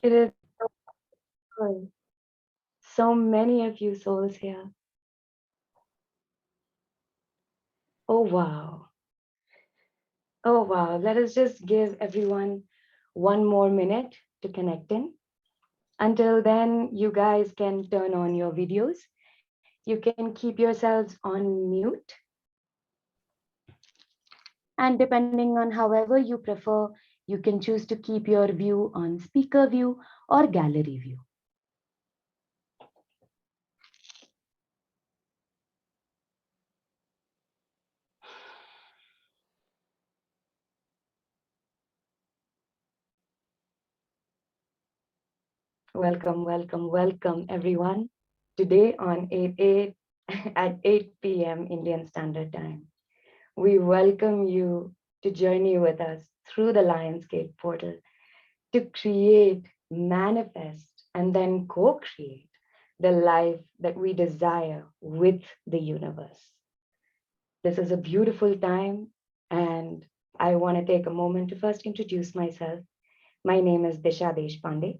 It is so good. So many of you souls here. Oh, wow. Oh, wow. Let us just give everyone one more minute to connect in. Until then, you guys can turn on your videos. You can keep yourselves on mute. And depending on however you prefer, you can choose to keep your view on speaker view or gallery view. Welcome, welcome, welcome, everyone. Today on 8 at 8 p.m. Indian Standard Time, we welcome you to journey with us through the Lionsgate portal to create, manifest, and then co-create the life that we desire with the universe. This is a beautiful time, and I want to take a moment to first introduce myself. My name is Disha Deshpande.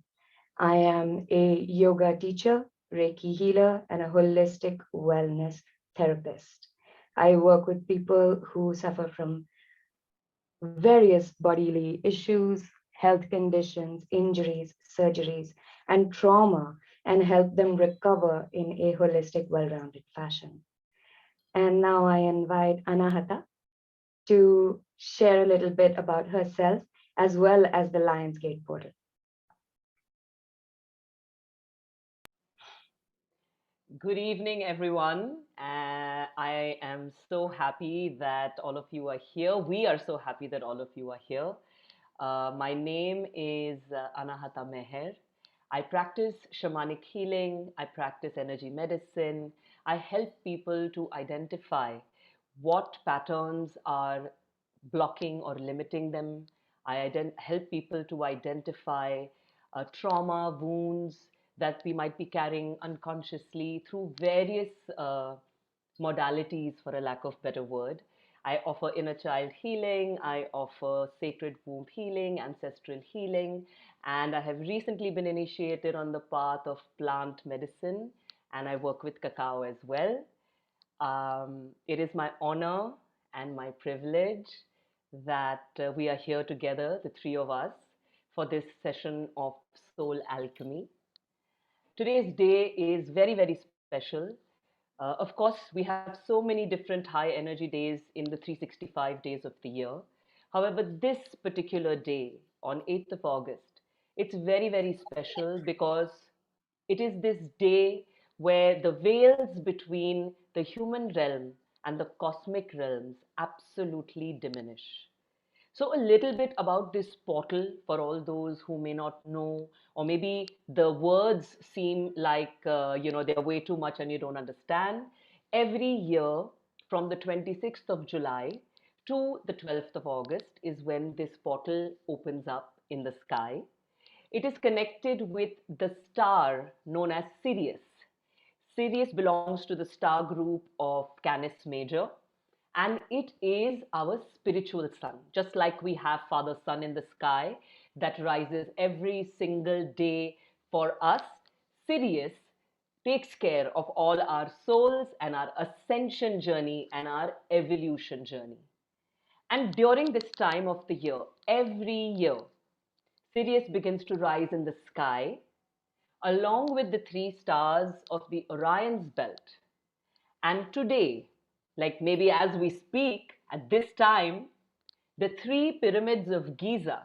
I am a yoga teacher, Reiki healer, and a holistic wellness therapist. I work with people who suffer from various bodily issues, health conditions, injuries, surgeries, and trauma, and help them recover in a holistic, well rounded fashion. And now I invite Anahata to share a little bit about herself as well as the Lionsgate portal. Good evening, everyone. I am so happy that all of you are here. We are so happy that all of you are here. My name is Anahata Meher. I practice shamanic healing, I practice energy medicine. I help people to identify what patterns are blocking or limiting them. I help people to identify trauma, wounds that we might be carrying unconsciously through various modalities, for a lack of better word. I offer inner child healing, I offer sacred womb healing, ancestral healing, and I have recently been initiated on the path of plant medicine, and I work with cacao as well. It is my honor and my privilege that we are here together, the three of us, for this session of Soul Alchemy. Today's day is very, very special. Of course, we have so many different high energy days in the 365 days of the year. However, this particular day, on 8th of August, it's very, very special because it is this day where the veils between the human realm and the cosmic realms absolutely diminish. So, a little bit about this portal for all those who may not know, or maybe the words seem like they're way too much and you don't understand. Every year, from the 26th of July to the 12th of August, is when this portal opens up in the sky. It is connected with the star known as Sirius. Sirius belongs to the star group of Canis Major, and it is our spiritual sun. Just like we have Father Sun in the sky that rises every single day for us, Sirius takes care of all our souls and our ascension journey and our evolution journey. And during this time of the year, every year, Sirius begins to rise in the sky along with the three stars of the Orion's belt. And today, like maybe as we speak at this time, the three pyramids of Giza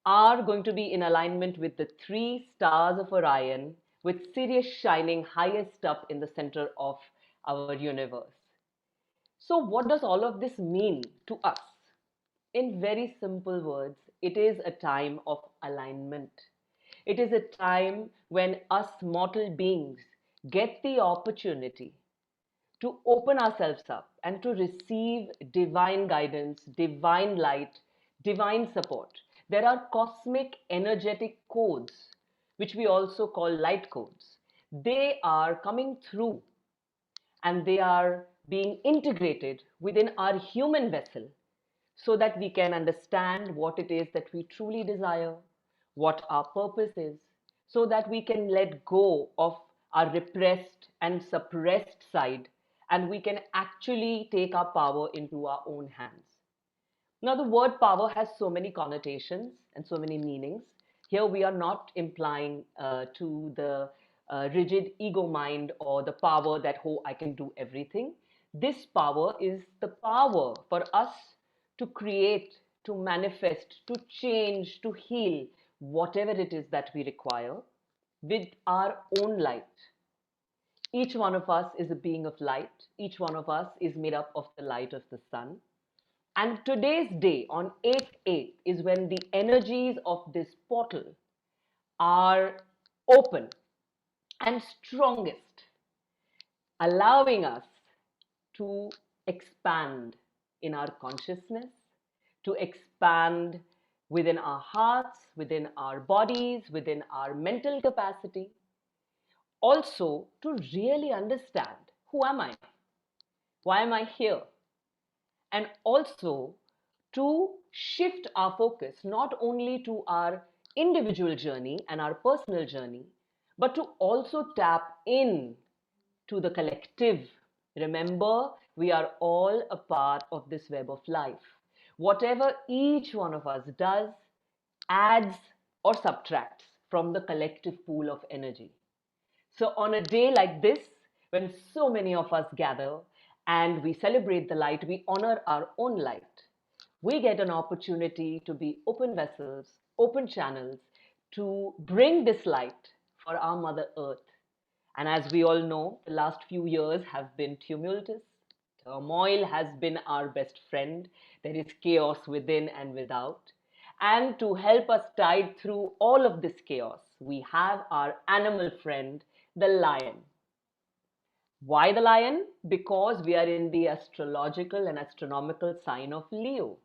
are going to be in alignment with the three stars of Orion, with Sirius shining highest up in the center of our universe. So, what does all of this mean to us? In very simple words, it is a time of alignment. It is a time when us mortal beings get the opportunity to open ourselves up and to receive divine guidance, divine light, divine support. There are cosmic energetic codes, which we also call light codes. They are coming through and they are being integrated within our human vessel so that we can understand what it is that we truly desire, what our purpose is, so that we can let go of our repressed and suppressed side and we can actually take our power into our own hands. Now, the word power has so many connotations and so many meanings. Here, we are not implying to the rigid ego mind or the power that, oh, I can do everything. This power is the power for us to create, to manifest, to change, to heal whatever it is that we require with our own light. Each one of us is a being of light. Each one of us is made up of the light of the sun. And today's day on 8/8 is when the energies of this portal are open and strongest, allowing us to expand in our consciousness, to expand within our hearts, within our bodies, within our mental capacity, also to really understand, who am I? Why am I here? And also to shift our focus not only to our individual journey and our personal journey, but to also tap in to the collective. Remember, we are all a part of this web of life. Whatever each one of us does adds or subtracts from the collective pool of energy. So, on a day like this, when so many of us gather and we celebrate the light, we honor our own light. We get an opportunity to be open vessels, open channels to bring this light for our Mother Earth. And as we all know, the last few years have been tumultuous. Turmoil has been our best friend. There is chaos within and without. And to help us tide through all of this chaos, we have our animal friend, the lion. Why the lion? Because we are in the astrological and astronomical sign of Leo,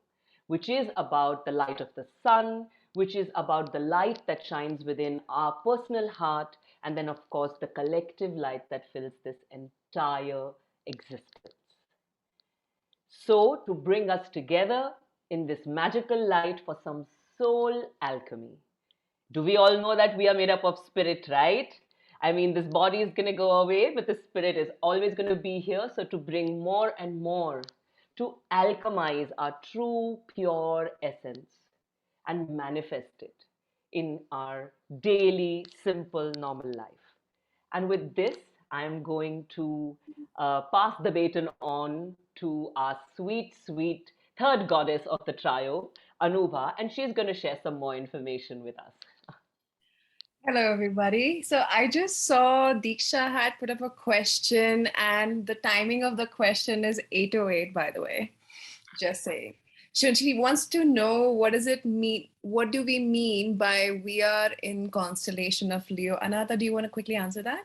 which is about the light of the sun, which is about the light that shines within our personal heart, and then, of course, the collective light that fills this entire existence. So, to bring us together in this magical light for some soul alchemy. Do we all know that we are made up of spirit, right? I mean, this body is going to go away, but the spirit is always going to be here. So, to bring more and more, to alchemize our true, pure essence and manifest it in our daily, simple, normal life. And with this, I'm going to pass the baton on to our sweet, sweet third goddess of the trio, Anubha, and she's going to share some more information with us. Hello, everybody. So I just saw Diksha had put up a question, and the timing of the question is 8:08, by the way. Just saying. So she wants to know, what does it mean? What do we mean by we are in constellation of Leo? Anata, do you want to quickly answer that?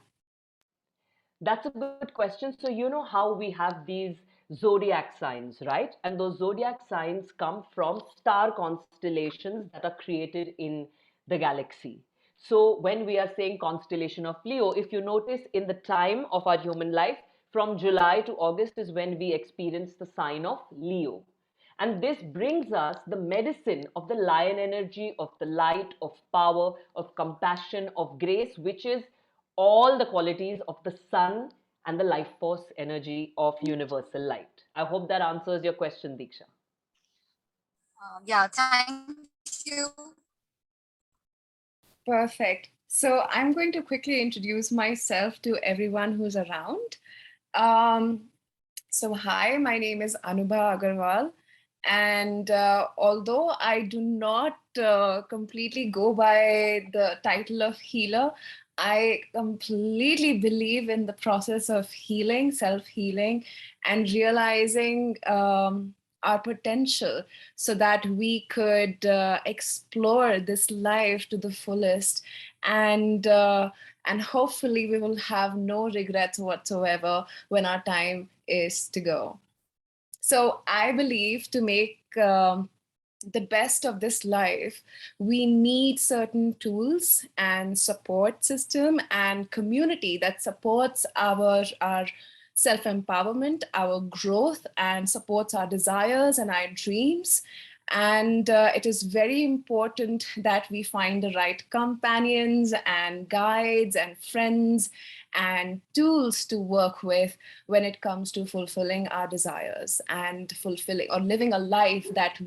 That's a good question. So, you know how we have these zodiac signs, right? And those zodiac signs come from star constellations that are created in the galaxy. So, when we are saying constellation of Leo, if you notice in the time of our human life, from July to August is when we experience the sign of Leo. And this brings us the medicine of the lion energy, of the light, of power, of compassion, of grace, which is all the qualities of the sun and the life force energy of universal light. I hope that answers your question, Diksha. Yeah, thank you. Perfect. So I'm going to quickly introduce myself to everyone who's around. Um, so hi, my name is Anubha Agarwal. And although I do not completely go by the title of healer, I completely believe in the process of healing, self-healing, and realizing our potential so that we could explore this life to the fullest, and hopefully we will have no regrets whatsoever when our time is to go. So I believe to make the best of this life, we need certain tools and support system and community that supports our self-empowerment, our growth, and supports our desires and our dreams. And it is very important that we find the right companions and guides and friends and tools to work with when it comes to fulfilling our desires and fulfilling or living a life that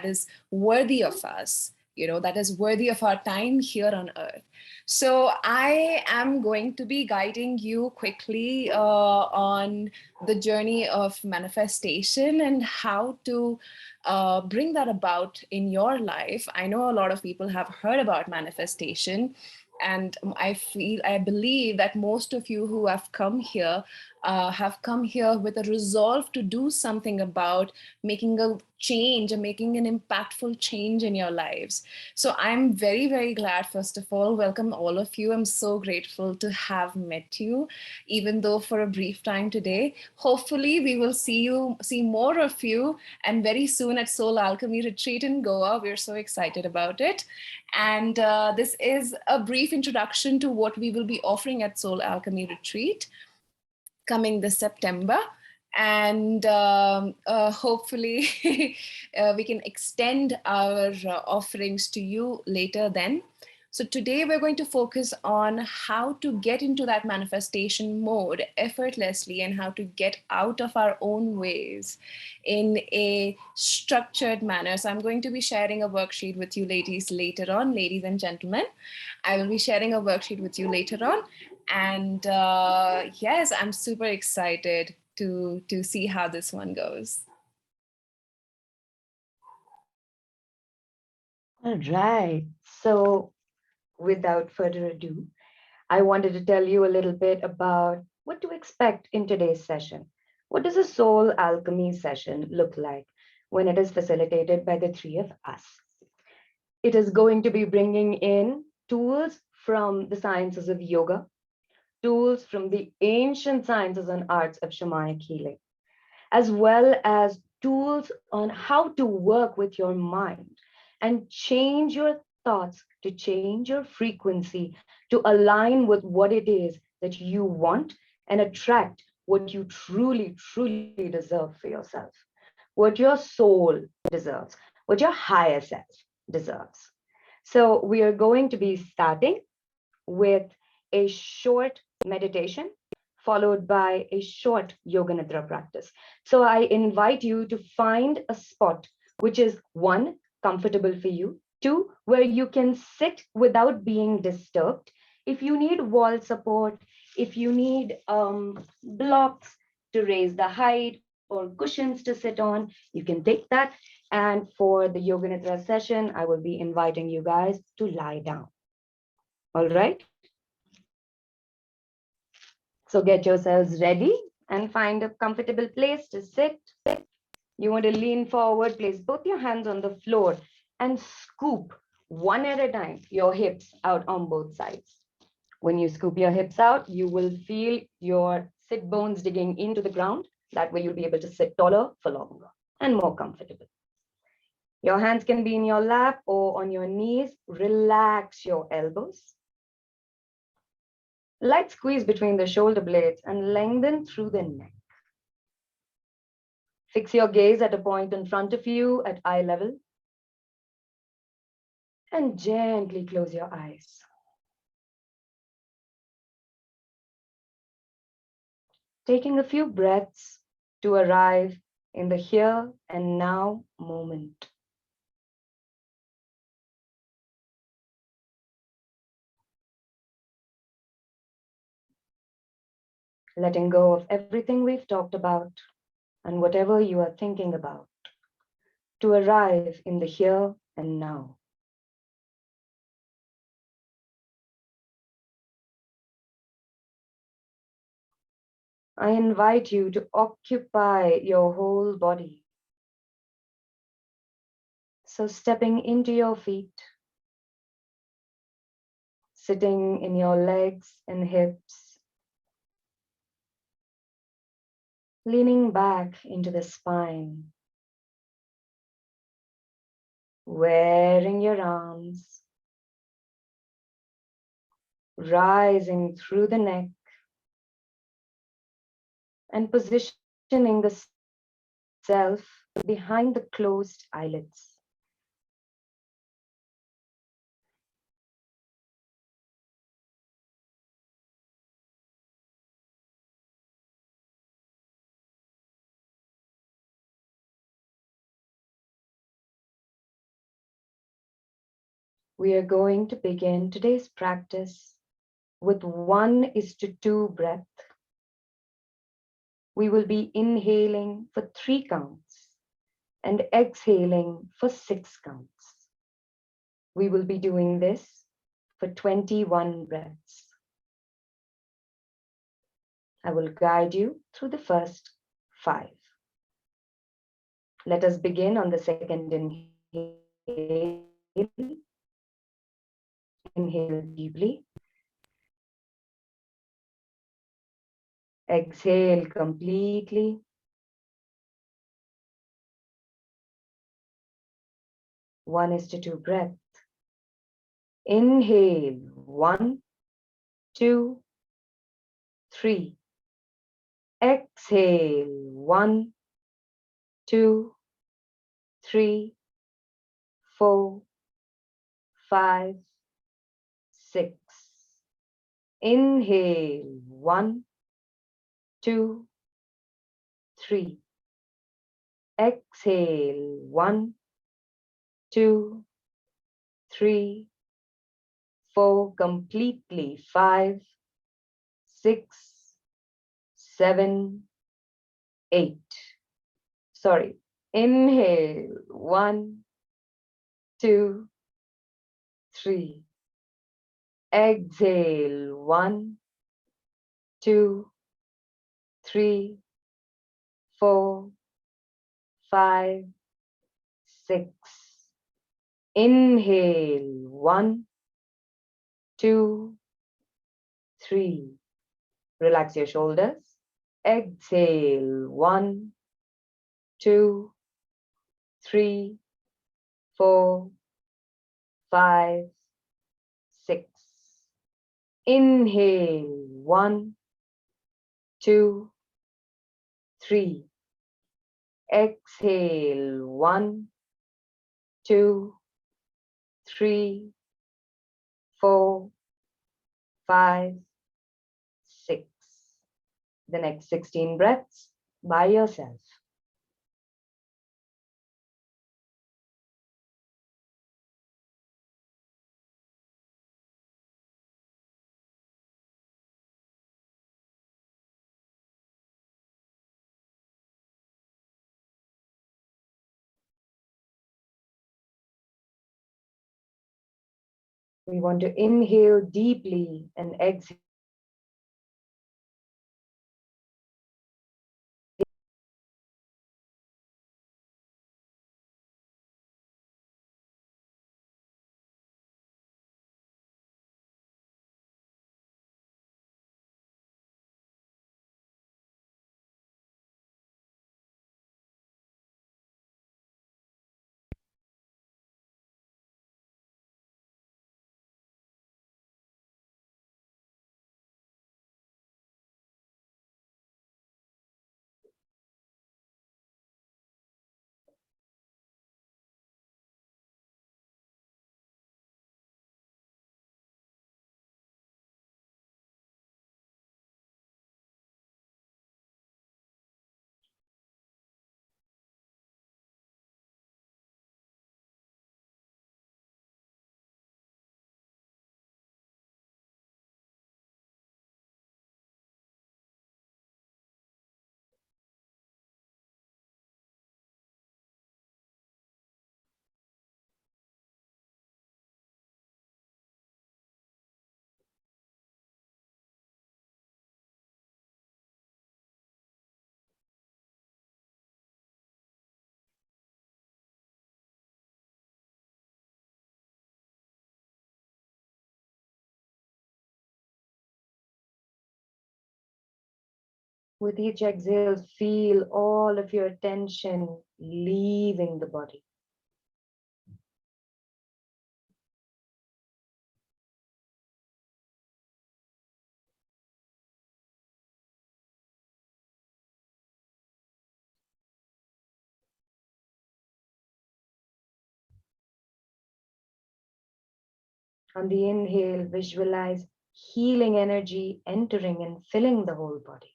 is worthy of us, that is worthy of our time here on earth. So I am going to be guiding you quickly on the journey of manifestation and how to bring that about in your life. I know a lot of people have heard about manifestation, and I believe that most of you who have come here with a resolve to do something about making a change and making an impactful change in your lives. So I'm very, very glad, first of all, welcome all of you. I'm so grateful to have met you, even though for a brief time today. Hopefully, we will see more of you, and very soon at Soul Alchemy Retreat in Goa. We're so excited about it. And this is a brief introduction to what we will be offering at Soul Alchemy Retreat coming this September. And hopefully, we can extend our offerings to you later then. So today we're going to focus on how to get into that manifestation mode effortlessly and how to get out of our own ways in a structured manner. So I'm going to be sharing a worksheet with you ladies later on, ladies and gentlemen. I will be sharing a worksheet with you later on. And yes, I'm super excited to see how this one goes. All right. So, without further ado, I wanted to tell you a little bit about what to expect in today's session. What does a soul alchemy session look like when it is facilitated by the three of us? It is going to be bringing in tools from the sciences of yoga, tools from the ancient sciences and arts of shamanic healing, as well as tools on how to work with your mind and change your thoughts, to change your frequency, to align with what it is that you want and attract what you truly, truly deserve for yourself, what your soul deserves, what your higher self deserves. So, we are going to be starting with a short meditation followed by a short yoga nidra practice. So I invite you to find a spot which is one, comfortable for you, two, where you can sit without being disturbed. If you need wall support, if you need blocks to raise the height or cushions to sit on, you can take that. And for the yoga nidra session, I will be inviting you guys to lie down. All right. So get yourselves ready and find a comfortable place to sit. You want to lean forward, place both your hands on the floor and scoop one at a time your hips out on both sides. When you scoop your hips out, you will feel your sit bones digging into the ground. That way you'll be able to sit taller for longer and more comfortable. Your hands can be in your lap or on your knees. Relax your elbows. Light squeeze between the shoulder blades and lengthen through the neck. Fix your gaze at a point in front of you at eye level and gently close your eyes. Taking a few breaths to arrive in the here and now moment. Letting go of everything we've talked about and whatever you are thinking about to arrive in the here and now. I invite you to occupy your whole body. So stepping into your feet, sitting in your legs and hips, leaning back into the spine, wearing your arms, rising through the neck, and positioning the self behind the closed eyelids. We are going to begin today's practice with 1:2 breath. We will be inhaling for 3 counts and exhaling for 6 counts. We will be doing this for 21 breaths. I will guide you through the first 5. Let us begin on the second inhale. Inhale deeply. Exhale completely. One is to 2 breath. Inhale, 1, 2, 3. Exhale, 1, 2, 3, 4, 5, 6. Inhale, 1, 2, 3. Exhale, 1, 2, 3, 4, completely, 5, 6, 7, 8. Sorry. Inhale, 1, 2, 3. Exhale, 1, 2, 3, 4, 5, 6. Inhale, 1, 2, 3. Relax your shoulders. Exhale, 1, 2, 3, 4, 5, 6. Inhale, 1, 2, 3. Exhale, 1, 2, 3, 4, 5, 6. The next 16 breaths by yourself. We want to inhale deeply and exhale. With each exhale, feel all of your tension leaving the body. On the inhale, visualize healing energy entering and filling the whole body.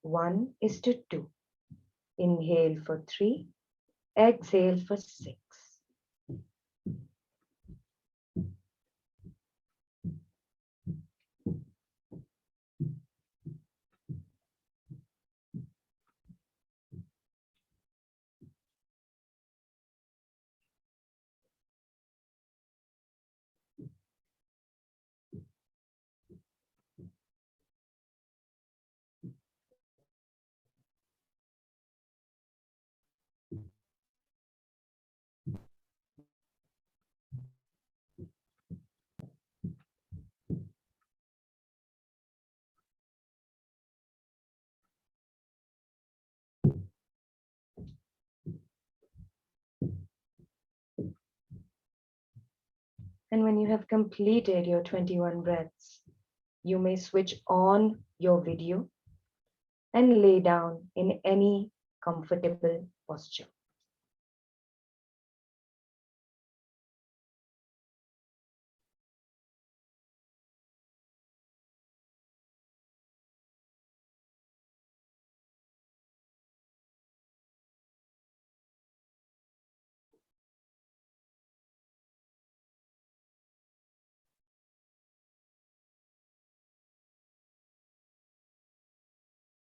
One is to 2. Inhale for 3, exhale for 6. And when you have completed your 21 breaths, you may switch on your video and lay down in any comfortable posture.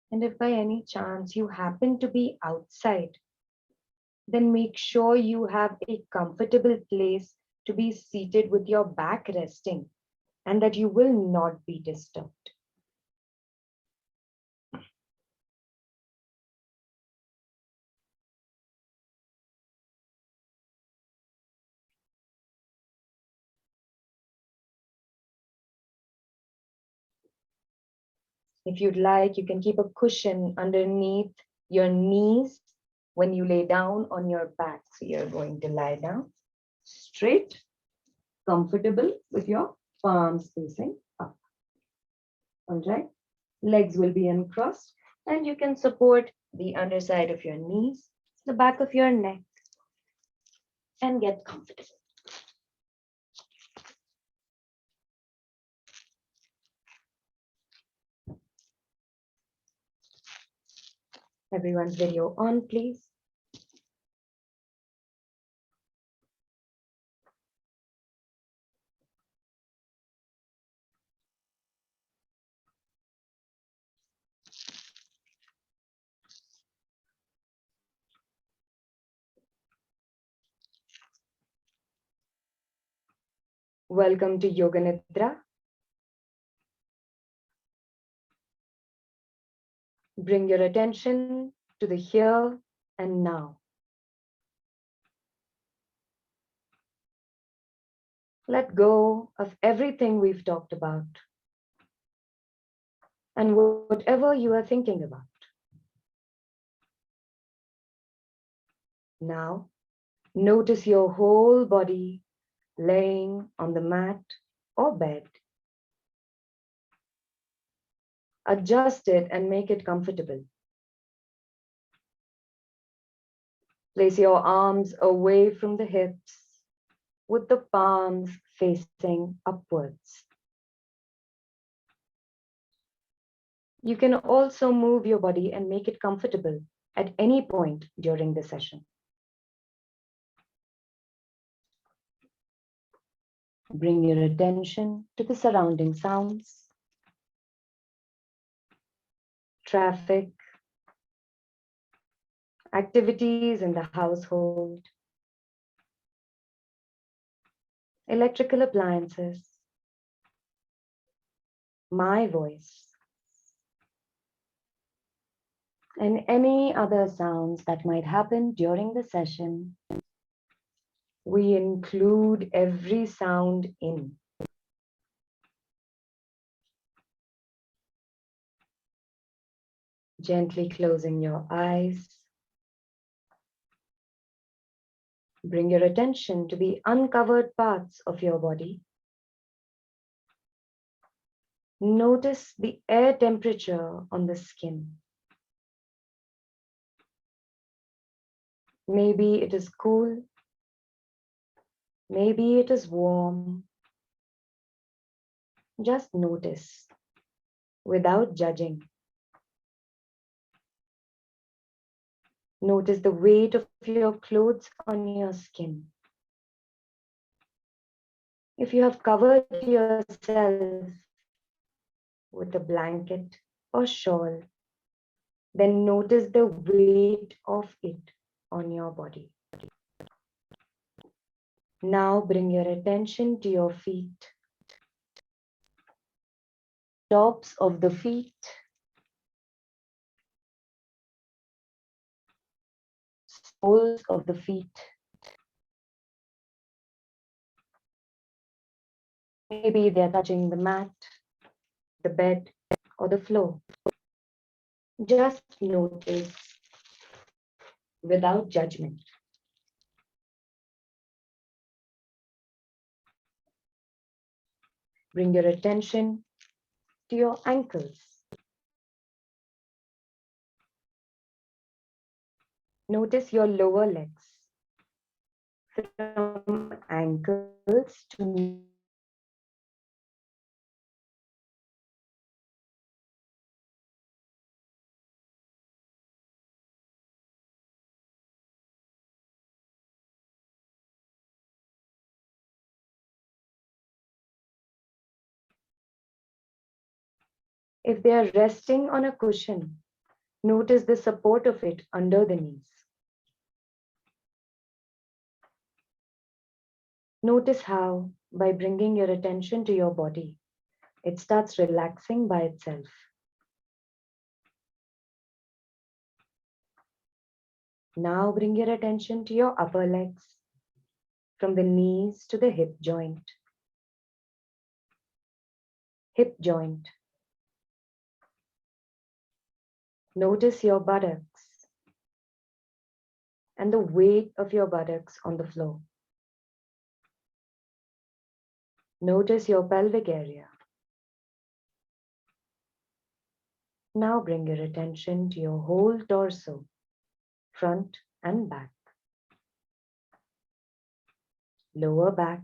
And if by any chance you happen to be outside, then make sure you have a comfortable place to be seated with your back resting and that you will not be disturbed. If you'd like, you can keep a cushion underneath your knees when you lay down on your back. So you're going to lie down straight, comfortable with your palms facing up. All right. Legs will be uncrossed and you can support the underside of your knees, the back of your neck, and get comfortable. Everyone's video on, please. Welcome to Yoga Nidra. Bring your attention to the here and now. Let go of everything we've talked about and whatever you are thinking about. Now, notice your whole body laying on the mat or bed. Adjust it and make it comfortable. Place your arms away from the hips with the palms facing upwards. You can also move your body and make it comfortable at any point during the session. Bring your attention to the surrounding sounds, traffic, activities in the household, electrical appliances, my voice, and any other sounds that might happen during the session. We include every sound in. Gently closing your eyes. Bring your attention to the uncovered parts of your body. Notice the air temperature on the skin. Maybe it is cool. Maybe it is warm. Just notice without judging. Notice the weight of your clothes on your skin. If you have covered yourself with a blanket or shawl, then notice the weight of it on your body. Now bring your attention to your feet, tops of the feet, soles of the feet. Maybe they're touching the mat, the bed, or the floor. Just notice without judgment. Bring your attention to your ankles. Notice your lower legs from ankles to knees. If they are resting on a cushion, notice the support of it under the knees. Notice how, by bringing your attention to your body, it starts relaxing by itself. Now bring your attention to your upper legs, from the knees to the hip joint. Hip joint. Notice your buttocks and the weight of your buttocks on the floor. Notice your pelvic area. Now bring your attention to your whole torso, front and back. Lower back,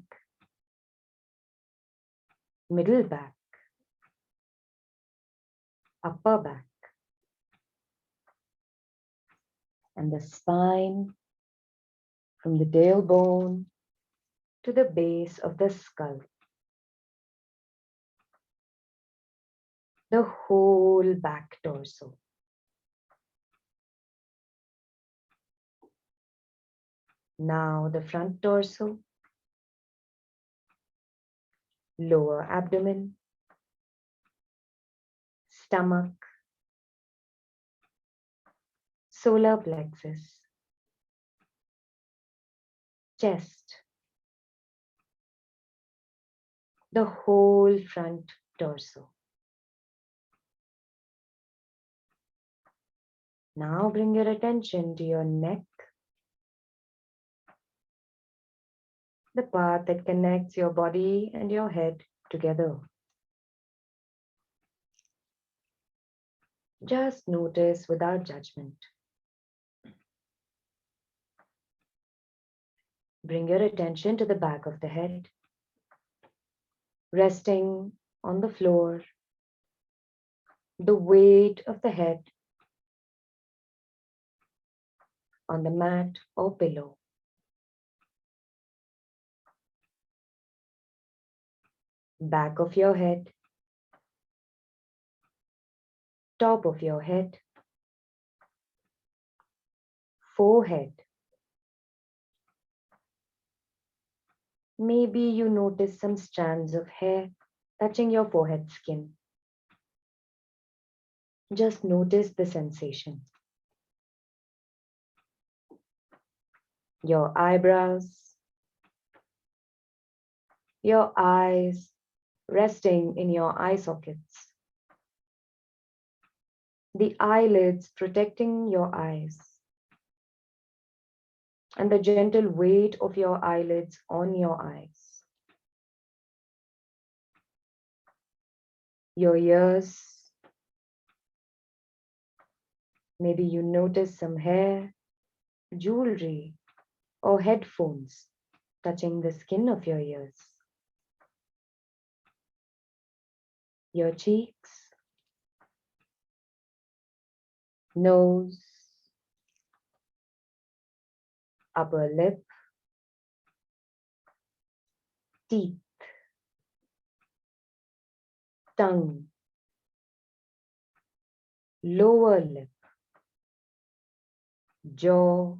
middle back, upper back, and the spine from the tailbone to the base of the skull. The whole back torso. Now the front torso, lower abdomen, stomach, solar plexus, chest, the whole front torso. Now bring your attention to your neck, the part that connects your body and your head together. Just notice without judgment. Bring your attention to the back of the head, resting on the floor, the weight of the head on the mat or pillow. Back of your head, top of your head, forehead. Maybe you notice some strands of hair touching your forehead skin. Just notice the sensation. Your eyebrows, your eyes resting in your eye sockets, the eyelids protecting your eyes, and the gentle weight of your eyelids on your eyes. Your ears, maybe you notice some hair, jewelry, or headphones touching the skin of your ears. Your cheeks, nose, upper lip, teeth, tongue, lower lip, jaw,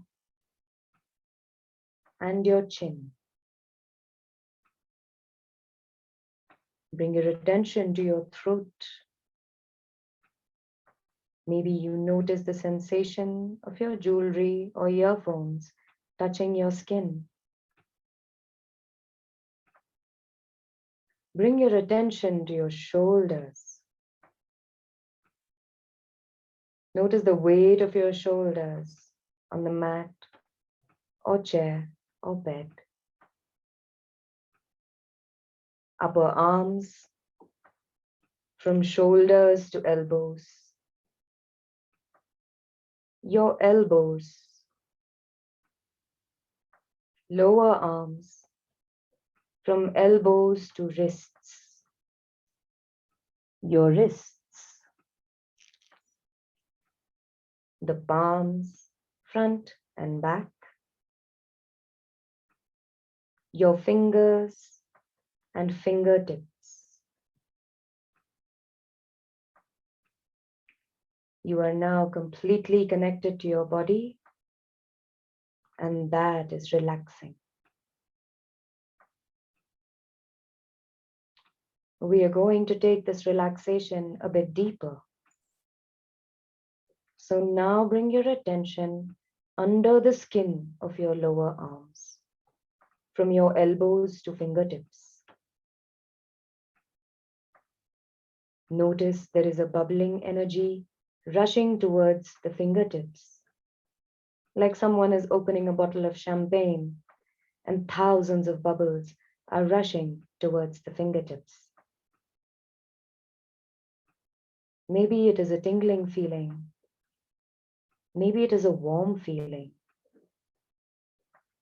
and your chin. Bring your attention to your throat. Maybe you notice the sensation of your jewelry or earphones touching your skin. Bring your attention to your shoulders. Notice the weight of your shoulders on the mat or chair or bed. Upper arms from shoulders to elbows. Your elbows. Lower arms from elbows to wrists. Your wrists. The palms, front and back. Your fingers and fingertips. You are now completely connected to your body, and that is relaxing. We are going to take this relaxation a bit deeper. So now bring your attention under the skin of your lower arms, from your elbows to fingertips. Notice there is a bubbling energy rushing towards the fingertips, like someone is opening a bottle of champagne and thousands of bubbles are rushing towards the fingertips. Maybe it is a tingling feeling. Maybe it is a warm feeling.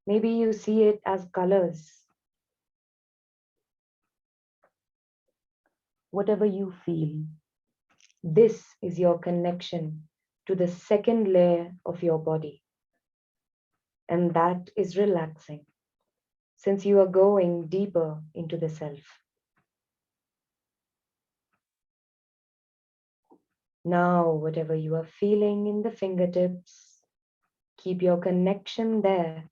Maybe you see it as colors. Whatever you feel, this is your connection to the second layer of your body. And that is relaxing, since you are going deeper into the self. Now, whatever you are feeling in the fingertips, keep your connection there,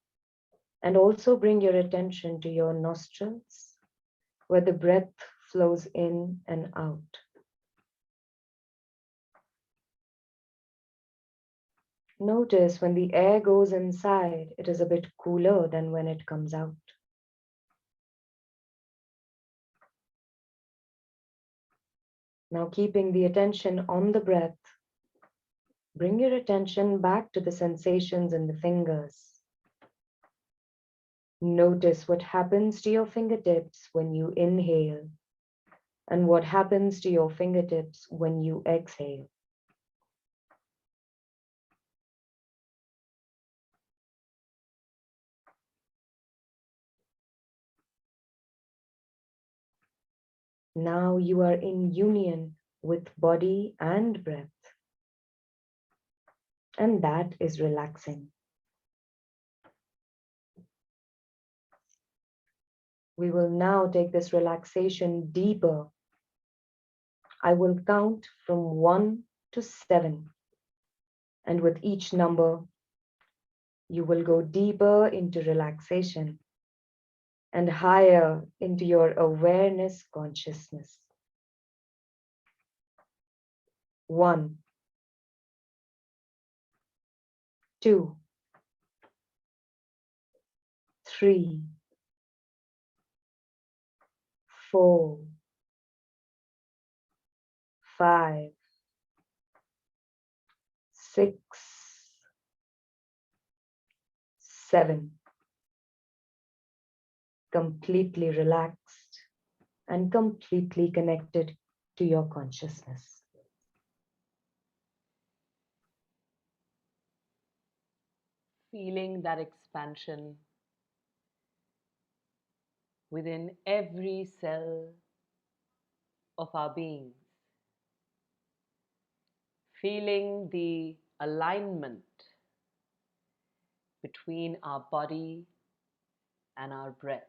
and also bring your attention to your nostrils, where the breath flows in and out. Notice when the air goes inside, it is a bit cooler than when it comes out. Now, keeping the attention on the breath, bring your attention back to the sensations in the fingers. Notice what happens to your fingertips when you inhale and what happens to your fingertips when you exhale. Now you are in union with body and breath, and that is relaxing. We will now take this relaxation deeper. I will count from 1 to 7, and with each number, you will go deeper into relaxation and higher into your awareness consciousness. 1, 2, 3, 4, 5, 6, 7. Completely relaxed and completely connected to your consciousness. Feeling that expansion within every cell of our beings. Feeling the alignment between our body and our breath.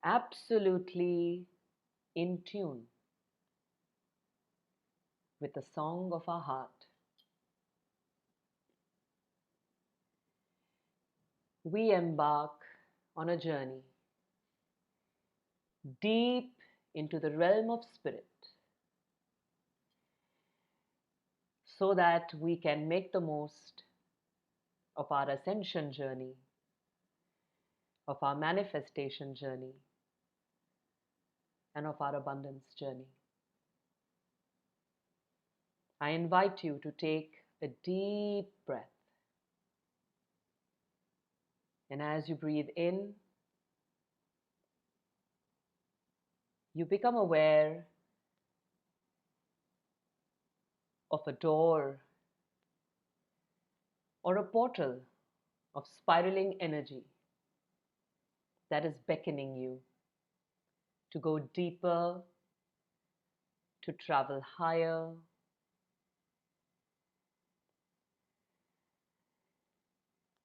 Absolutely in tune with the song of our heart. We embark on a journey deep into the realm of spirit so that we can make the most of our ascension journey, of our manifestation journey, and of our abundance journey. I invite you to take a deep breath. And as you breathe in, you become aware of a door or a portal of spiraling energy that is beckoning you to go deeper, to travel higher.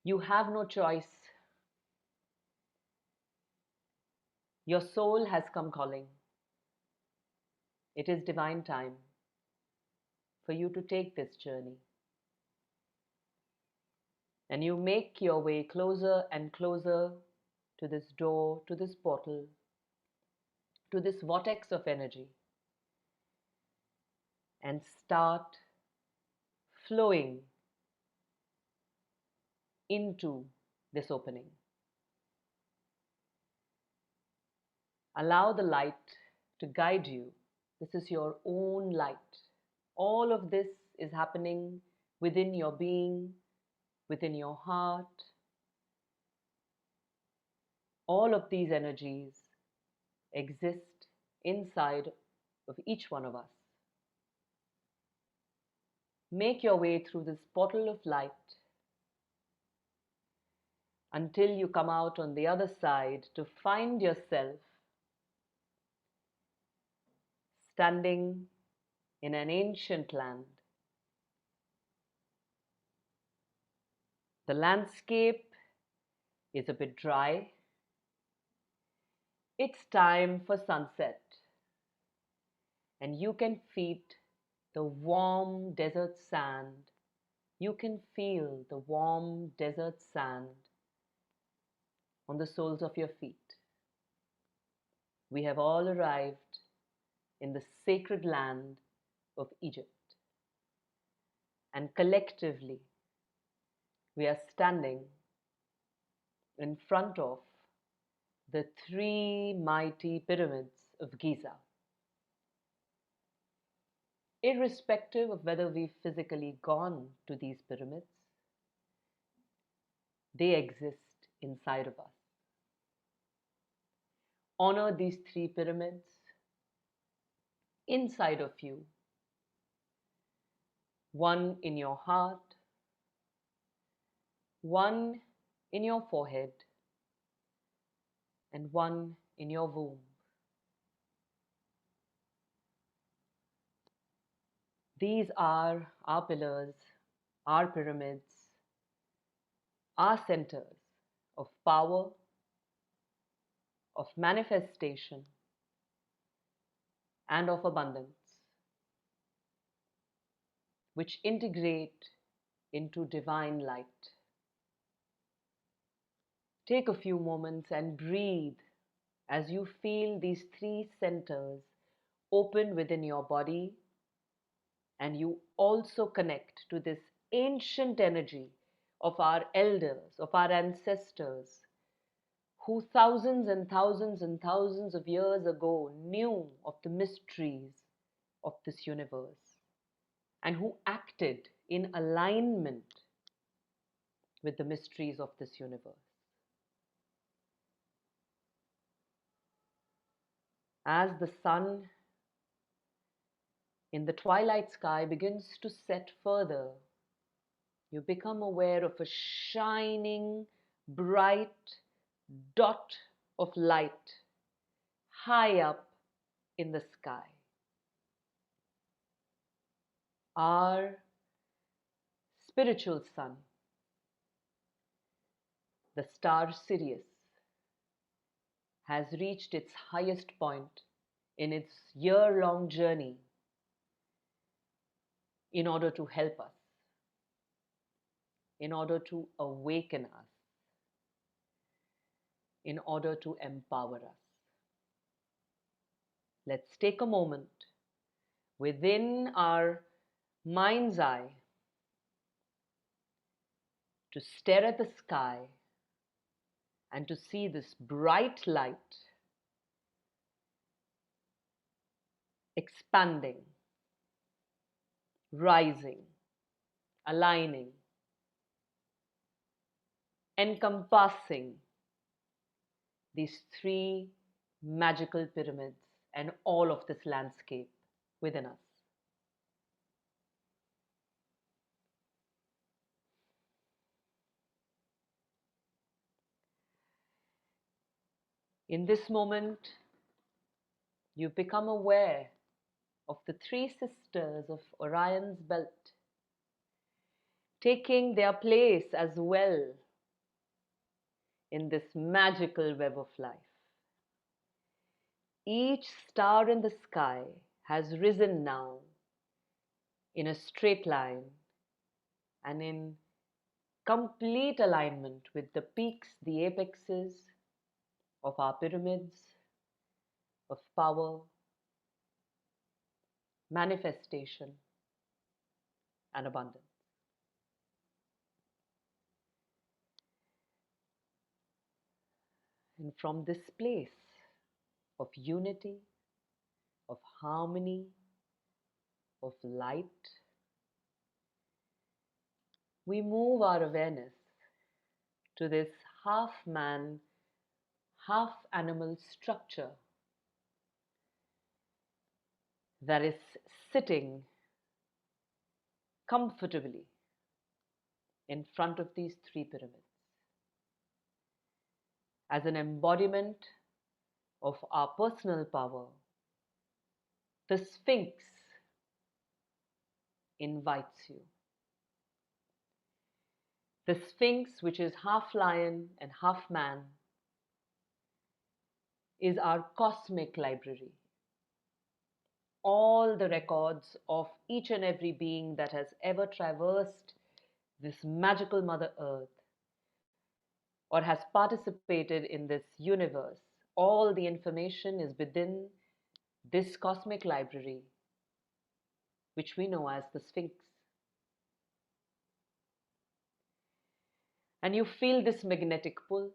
You have no choice. Your soul has come calling. It is divine time for you to take this journey. And you make your way closer and closer to this door, to this portal, to this vortex of energy, and start flowing into this opening. Allow the light to guide you. This is your own light. All of this is happening within your being, within your heart. All of these energies exist inside of each one of us. Make your way through this portal of light until you come out on the other side to find yourself standing in an ancient land. The landscape is a bit dry. It's time for sunset, and you can feel the warm desert sand. You can feel the warm desert sand on the soles of your feet. We have all arrived in the sacred land of Egypt, and collectively we are standing in front of the three mighty pyramids of Giza. Irrespective of whether we've physically gone to these pyramids, they exist inside of us. Honor these three pyramids inside of you. One in your heart, one in your forehead, and one in your womb. These are our pillars, our pyramids, our centers of power, of manifestation, and of abundance, which integrate into divine light. Take a few moments and breathe as you feel these three centers open within your body, and you also connect to this ancient energy of our elders, of our ancestors, who thousands and thousands and thousands of years ago knew of the mysteries of this universe and who acted in alignment with the mysteries of this universe. As the sun in the twilight sky begins to set further, you become aware of a shining, bright dot of light high up in the sky. Our spiritual sun, the star Sirius, has reached its highest point in its year-long journey in order to help us, in order to awaken us, in order to empower us. Let's take a moment within our mind's eye to stare at the sky and to see this bright light expanding, rising, aligning, encompassing these three magical pyramids and all of this landscape within us. In this moment, you become aware of the three sisters of Orion's belt, taking their place as well in this magical web of life. Each star in the sky has risen now in a straight line and in complete alignment with the peaks, the apexes of our pyramids of power, manifestation, and abundance. And from this place of unity, of harmony, of light, we move our awareness to this half man, half animal structure that is sitting comfortably in front of these three pyramids as an embodiment of our personal power. The Sphinx invites you. The Sphinx, which is half lion and half man, is our cosmic library. All the records of each and every being that has ever traversed this magical Mother Earth or has participated in this universe, all the information is within this cosmic library, which we know as the Sphinx. And you feel this magnetic pull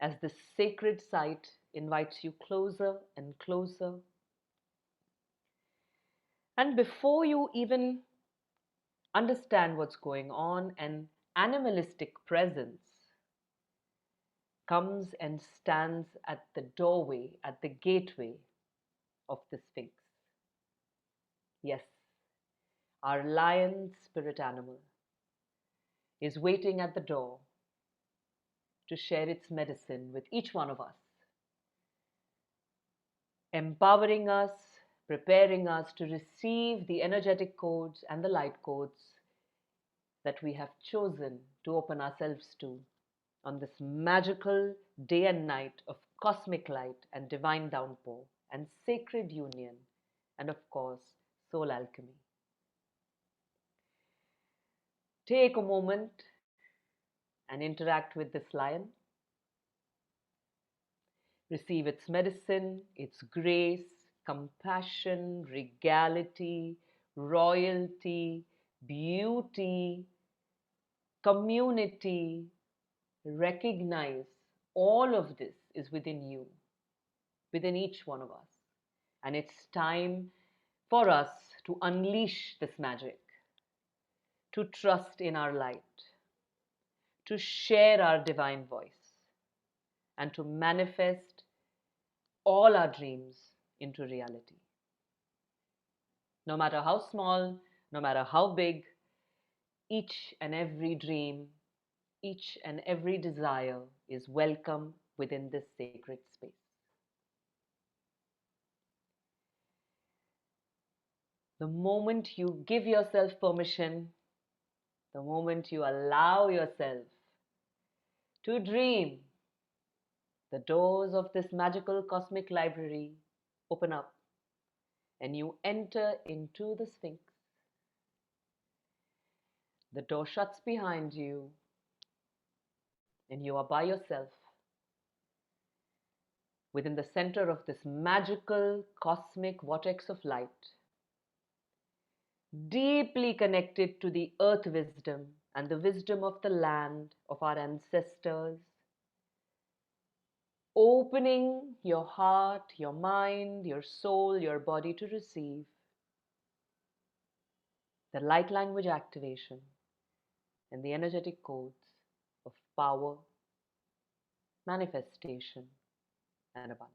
as this sacred site invites you closer and closer. And before you even understand what's going on, an animalistic presence comes and stands at the doorway, at the gateway of the Sphinx. Yes, our lion spirit animal is waiting at the door to share its medicine with each one of us, empowering us, preparing us to receive the energetic codes and the light codes that we have chosen to open ourselves to on this magical day and night of cosmic light and divine downpour and sacred union, and of course, soul alchemy. Take a moment and interact with this lion. Receive its medicine, its grace, compassion, regality, royalty, beauty, community. Recognize all of this is within you, within each one of us. And it's time for us to unleash this magic, to trust in our light, to share our divine voice, and to manifest all our dreams into reality. No matter how small, no matter how big, each and every dream, each and every desire is welcome within this sacred space. The moment you give yourself permission, the moment you allow yourself to dream, the doors of this magical cosmic library open up and you enter into the Sphinx. The door shuts behind you and you are by yourself within the center of this magical cosmic vortex of light, deeply connected to the earth wisdom and the wisdom of the land of our ancestors, opening your heart, your mind, your soul, your body to receive the light language activation and the energetic codes of power, manifestation, and abundance.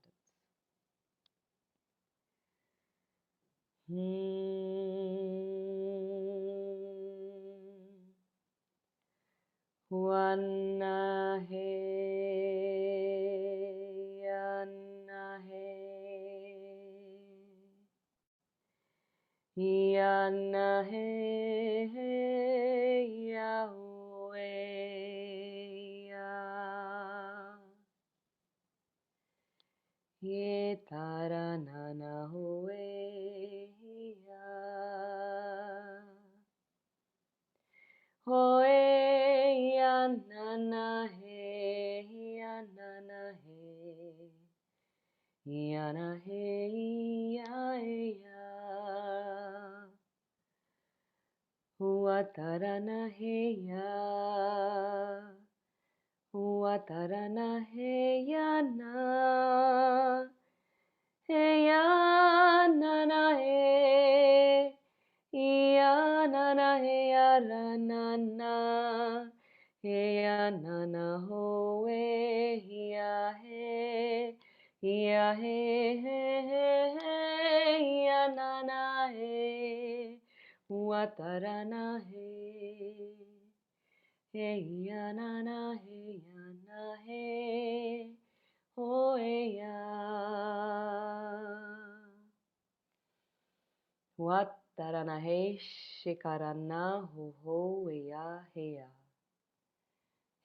Wanna he, yanna he, yanna he, Yahweh, ye taranana hoe, hoe, yanana he, yanana he. Yana hey ya ya, Watarana hey ya, Watarana hey ya na, hey ya na na hey, ya na na hey ya ra na na, hey ya na na ho hey ya hey. Ya he he he he, ya na na he, watarana he, he ya na he, oh ya, watarana he, shikarana ho ya.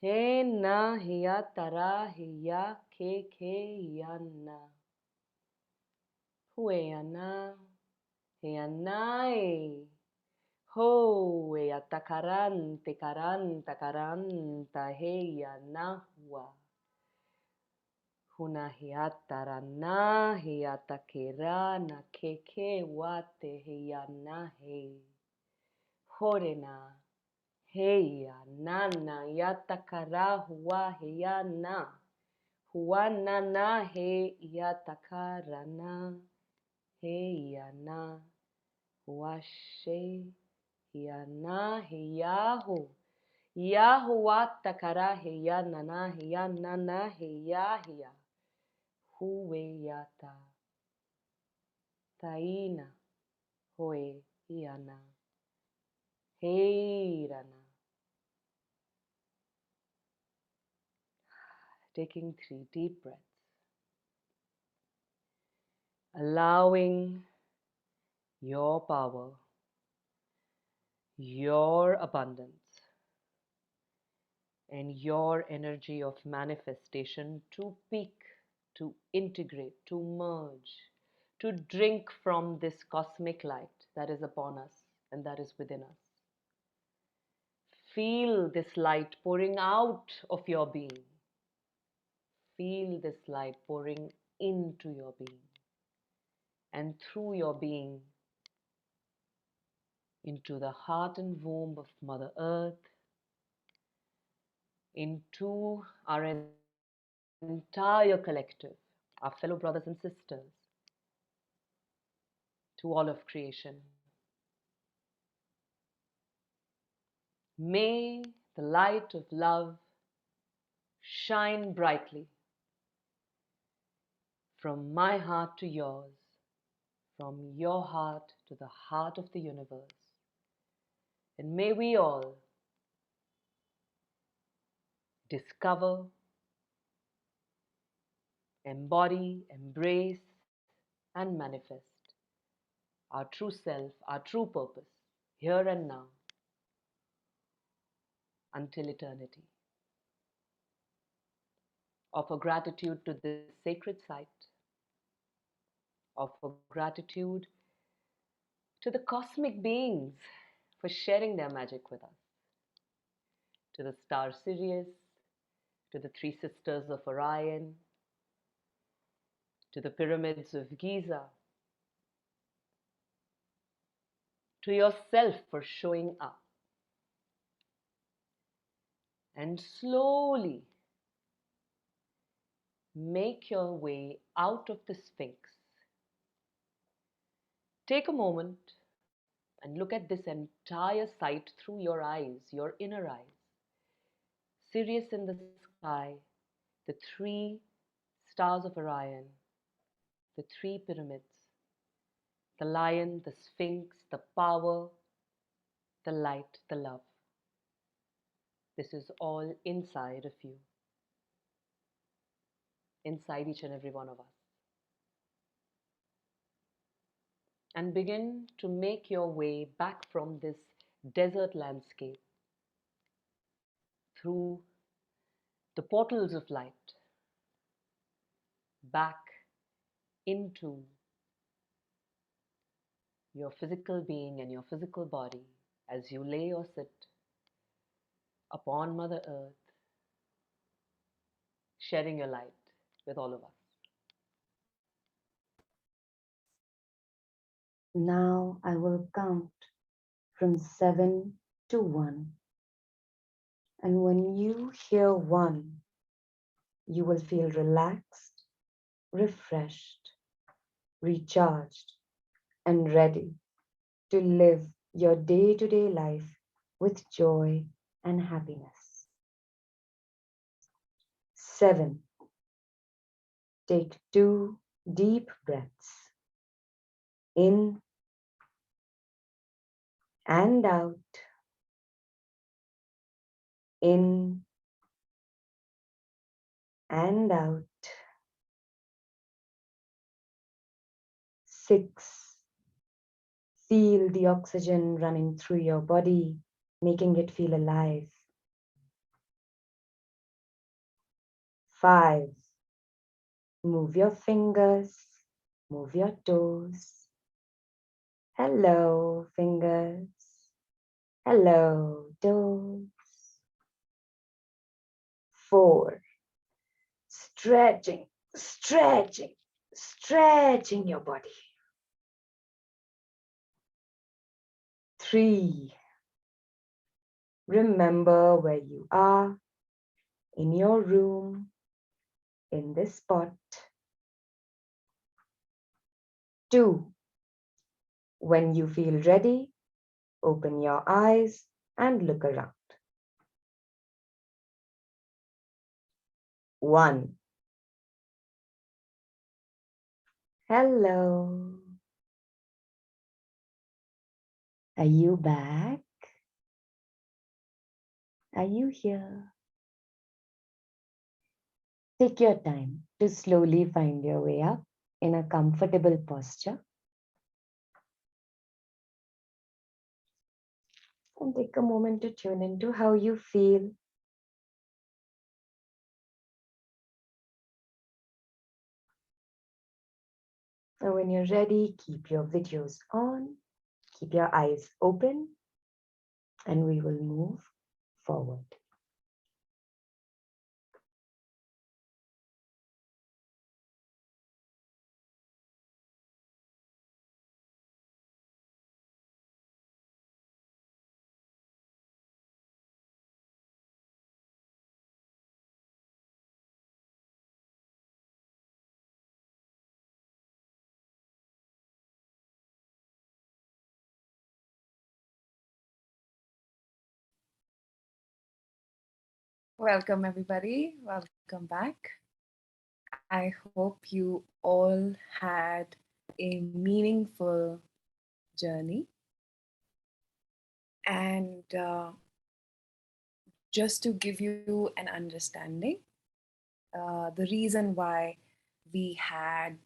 He na hiya tara hiya ke yana. Hueana, heanae, ho, atacarante, caranta, caranta, heanahua. Hunahiatarana, hiatakirana, keke wate, heanahe. Horena, heya, nana, yatakara, hua, heana. Huanana, he, yatakarana. Hey yana, washe, yana, heyahu, yahuwa takara, heyanana, heyanana, heyahia, huweyata, taina, hoe, yana, heirana. Taking 3 deep breaths, allowing your power, your abundance, and your energy of manifestation to peak, to integrate, to merge, to drink from this cosmic light that is upon us and that is within us. Feel this light pouring out of your being. Feel this light pouring into your being and through your being into the heart and womb of Mother Earth, into our entire collective, our fellow brothers and sisters, to all of creation. May the light of love shine brightly from my heart to yours, from your heart to the heart of the universe. And may we all discover, embody, embrace, and manifest our true self, our true purpose, here and now, until eternity. Offer gratitude to this sacred site. Offer gratitude to the cosmic beings for sharing their magic with us. To the star Sirius, to the three sisters of Orion, to the pyramids of Giza, to yourself for showing up. And slowly make your way out of the Sphinx. Take a moment and look at this entire site through your eyes, your inner eyes. Sirius in the sky, the three stars of Orion, the three pyramids, the lion, the Sphinx, the power, the light, the love. This is all inside of you, inside each and every one of us. And begin to make your way back from this desert landscape through the portals of light, back into your physical being and your physical body as you lay or sit upon Mother Earth, sharing your light with all of us. Now I will count from 7 to 1. And when you hear 1, you will feel relaxed, refreshed, recharged, and ready to live your day-to-day life with joy and happiness. 7. Take 2 deep breaths in and out, in and out. 6. Feel the oxygen running through your body, making it feel alive. 5. Move your fingers, move your toes. Hello, fingers. Hello, toes. 4. Stretching, stretching, stretching your body. 3. Remember where you are in your room, in this spot. 2. When you feel ready, open your eyes and look around. 1. Hello. Are you back? Are you here? Take your time to slowly find your way up in a comfortable posture. And take a moment to tune into how you feel. And when you're ready, keep your videos on, keep your eyes open, and we will move forward. Welcome, everybody. Welcome back. I hope you all had a meaningful journey. And just to give you an understanding, the reason why we had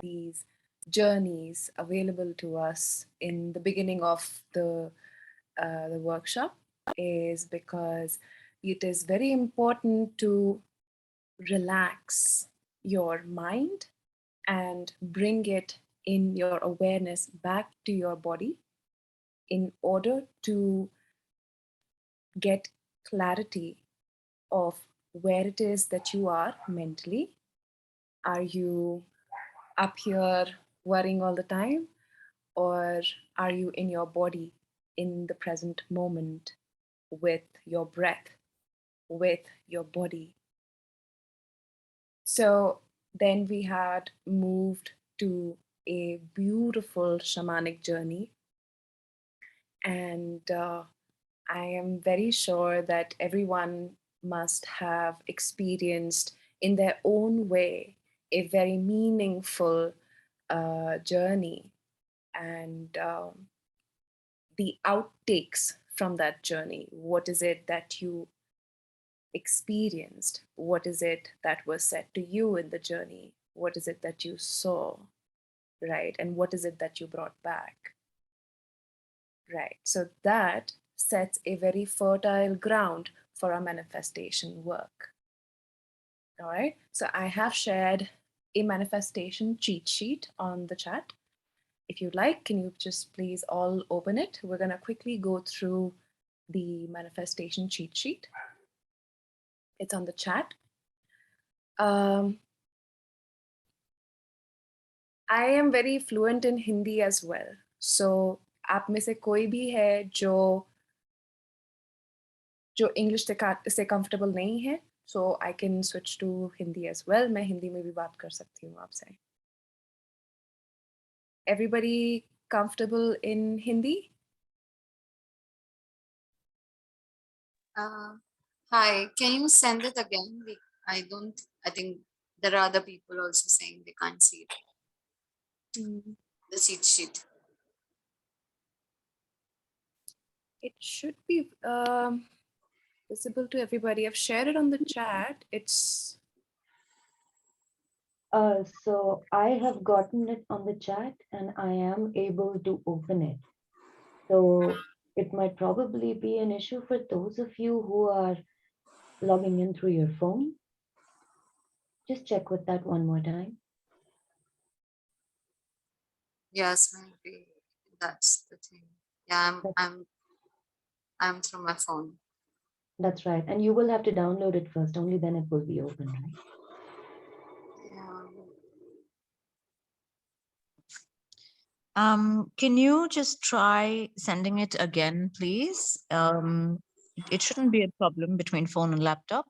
these journeys available to us in the beginning of the workshop is because it is very important to relax your mind and bring it in your awareness back to your body in order to get clarity of where it is that you are mentally. Are you up here worrying all the time, or are you in your body in the present moment with your breath, with your body? So then we had moved to a beautiful shamanic journey. And I am very sure that everyone must have experienced in their own way a very meaningful journey. And the outtakes from that journey. What is it that you experienced? What is it that was said to you in the journey? What is it that you saw? Right? And what is it that you brought back? Right. So that sets a very fertile ground for our manifestation work. All right. So I have shared a manifestation cheat sheet on the chat. If you'd like, can you just please all open it? We're going to quickly go through the manifestation cheat sheet. It's on the chat. I am very fluent in Hindi as well. So आप में से कोई भी है जो English से comfortable नहीं है, so I can switch to Hindi as well. मैं हिंदी में भी बात कर सकती हूँ आपसे. Everybody comfortable in Hindi? Hi, can you send it again? I think there are other people also saying they can't see it. The cheat sheet. It should be visible to everybody. I've shared it on the chat. It's So I have gotten it on the chat and I am able to open it. So it might probably be an issue for those of you who are logging in through your phone. Just check with that one more time. Yes, maybe that's the thing. Yeah, I'm through my phone. That's right. And you will have to download it first, only then it will be open, right? Can you just try sending it again, please? It shouldn't be a problem between phone and laptop.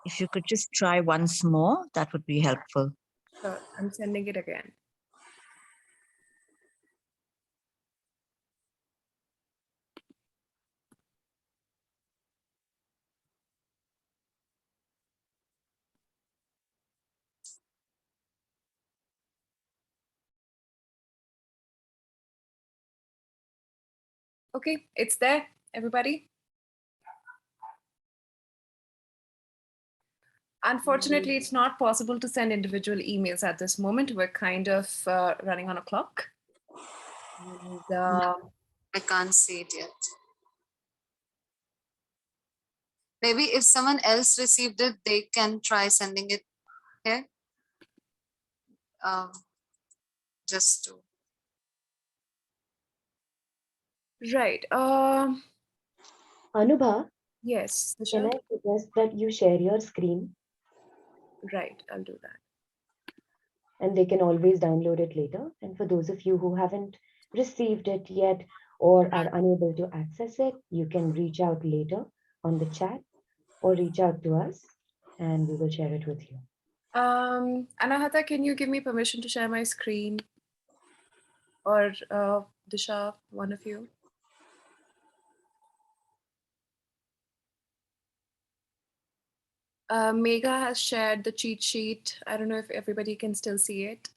If you could just try once more, that would be helpful. sure. I'm sending it again. Okay, it's there, everybody. Unfortunately, it's not possible to send individual emails at this moment. We're kind of running on a clock. And, I can't see it yet. Maybe if someone else received it, they can try sending it here. Just to. Right. Anubha? Yes. Can I suggest that you share your screen? Right, I'll do that. And they can always download it later. And for those of you who haven't received it yet or are unable to access it, you can reach out later on the chat or reach out to us and we will share it with you. Anahata, can you give me permission to share my screen? Or Disha, one of you? Megha has shared the cheat sheet. I don't know if everybody can still see it.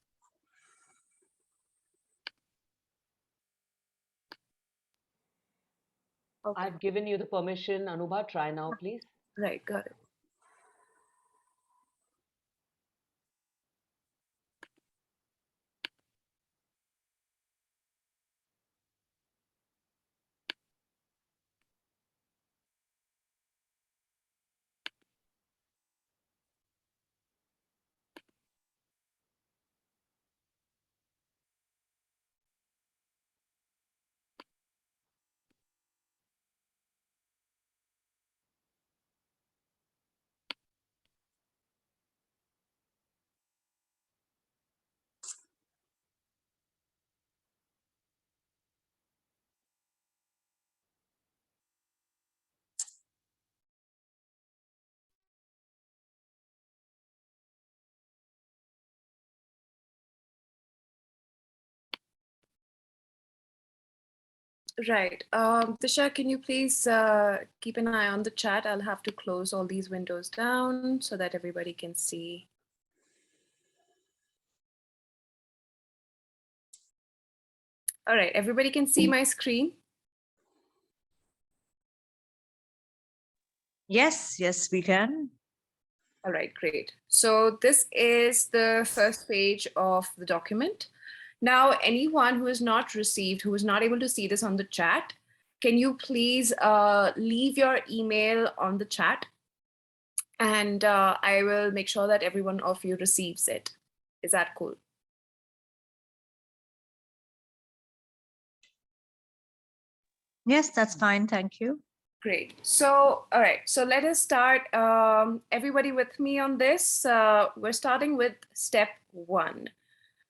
Okay. I've given you the permission, Anubha. Try now, please. Right, got it. Right. Tisha, can you please keep an eye on the chat? I'll have to close all these windows down so that everybody can see. All right, everybody can see my screen? Yes, yes, we can. All right, great. So this is the first page of the document. Now, anyone who has not received, who is not able to see this on the chat, can you please leave your email on the chat? And I will make sure that every one of you receives it. Is that cool? Yes, that's fine. Thank you. Great. So, all right. So let us start. Everybody with me on this. We're starting with step 1.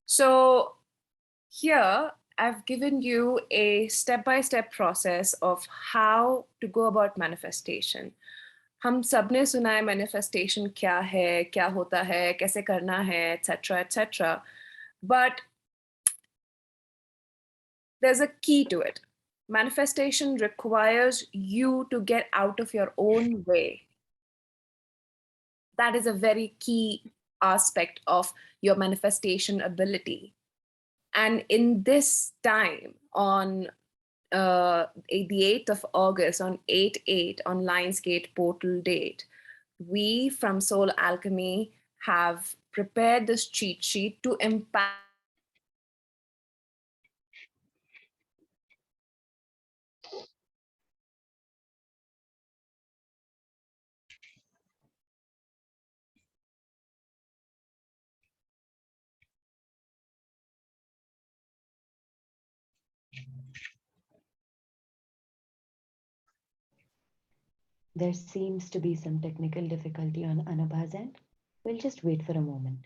So here, I've given you a step-by-step process of how to go about manifestation. हम सबने सुना है manifestation क्या है, क्या होता है, कैसे करना है, etc., etc. But there's a key to it. Manifestation requires you to get out of your own way. That is a very key aspect of your manifestation ability. And in this time, on the 8th of August, on 8/8, on Lionsgate portal date, we from Soul Alchemy have prepared this cheat sheet to impact. There seems to be some technical difficulty on Anubha's end. We'll just wait for a moment.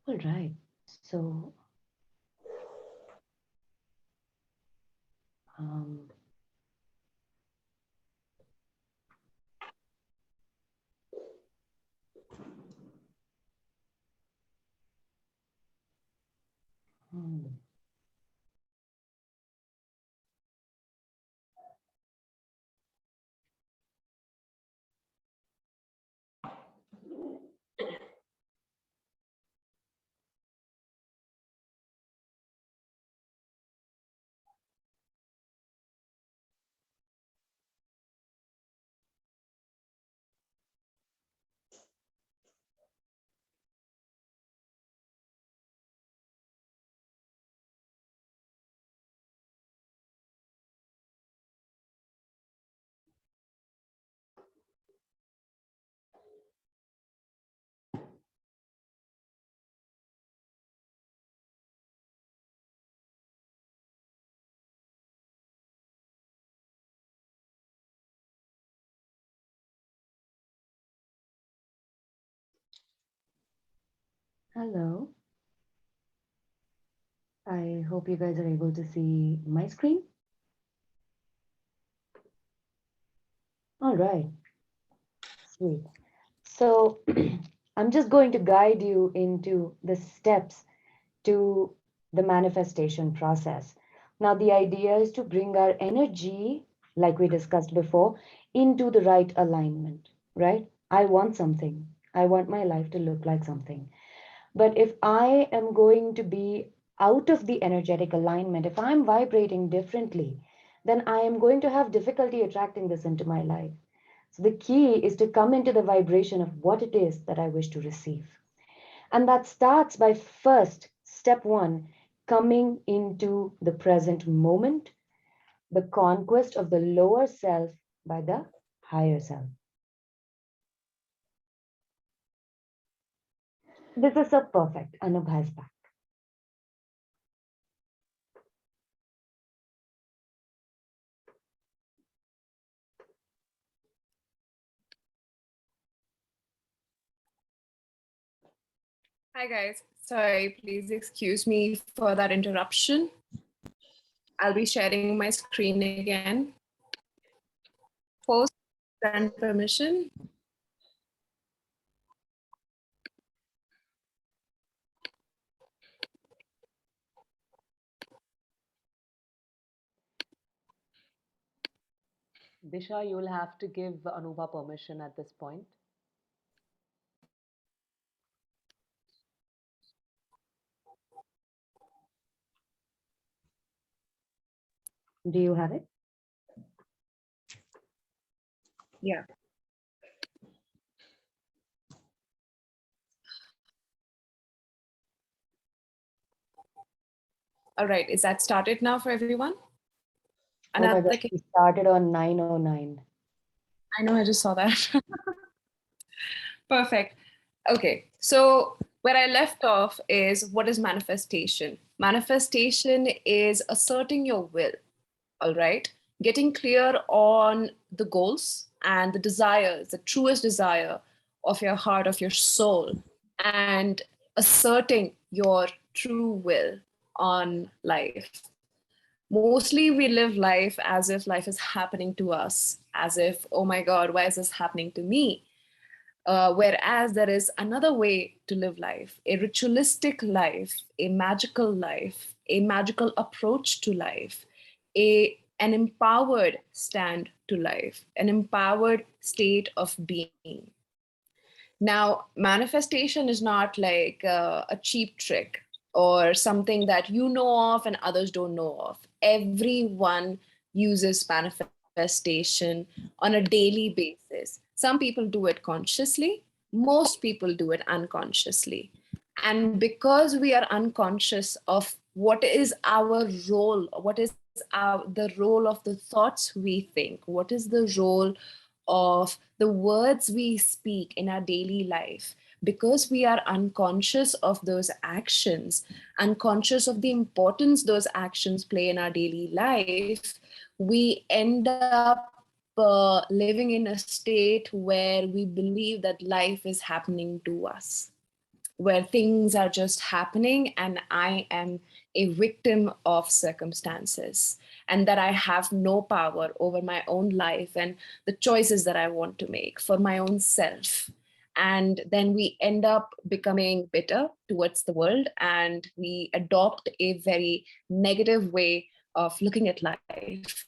All right. So, um, hmm. Hello. I hope you guys are able to see my screen. All right, sweet. So I'm just going to guide you into the steps to the manifestation process. Now, the idea is to bring our energy, like we discussed before, into the right alignment, right? I want something. I want my life to look like something. But if I am going to be out of the energetic alignment, if I'm vibrating differently, then I am going to have difficulty attracting this into my life. So the key is to come into the vibration of what it is that I wish to receive. And that starts by first, step one, coming into the present moment, the conquest of the lower self by the higher self. This is so perfect. Anubha is back. Hi, guys. Sorry, please excuse me for that interruption. I'll be sharing my screen again. Post and permission. Disha, you'll have to give Anuba permission at this point. Do you have it? Yeah. All right. Is that started now for everyone? Oh my Another God, we started on 9:09. I know, I just saw that. Perfect. Okay, so where I left off is what is manifestation? Manifestation is asserting your will, all right? Getting clear on the goals and the desires, the truest desire of your heart, of your soul, and asserting your true will on life. Mostly we live life as if life is happening to us, as if, oh my God, why is this happening to me? Whereas there is another way to live life, a ritualistic life, a magical approach to life, an empowered stand to life, an empowered state of being. Now, manifestation is not like a cheap trick or something that you know of and others don't know of. Everyone uses manifestation on a daily basis. Some people do it consciously, most people do it unconsciously. And because we are unconscious of what is our role, what is the role of the thoughts we think, what is the role of the words we speak in our daily life, because we are unconscious of those actions, unconscious of the importance those actions play in our daily life, we end up living in a state where we believe that life is happening to us, where things are just happening and I am a victim of circumstances, and that I have no power over my own life and the choices that I want to make for my own self. And then we end up becoming bitter towards the world and we adopt a very negative way of looking at life,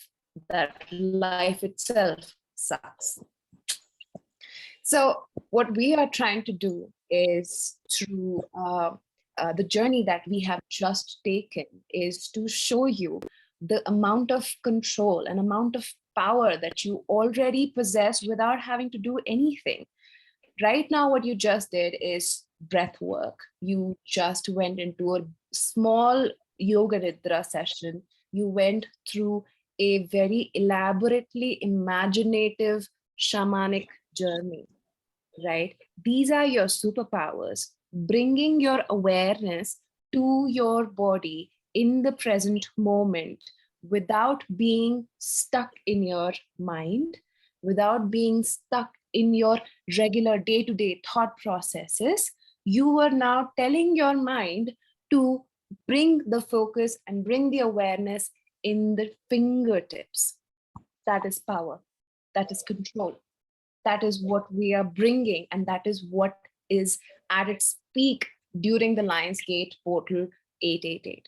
that life itself sucks. So, what we are trying to do is through the journey that we have just taken, is to show you the amount of control and amount of power that you already possess without having to do anything. Right now, what you just did is breath work. You just went into a small yoga nidra session. You went through a very elaborately imaginative shamanic journey, right? These are your superpowers, bringing your awareness to your body in the present moment without being stuck in your mind, without being stuck in your regular day to day thought processes, You are now telling your mind to bring the focus and bring the awareness in the fingertips. That is power. That is control. That is what we are bringing, and that is what is at its peak during the Lionsgate portal 888.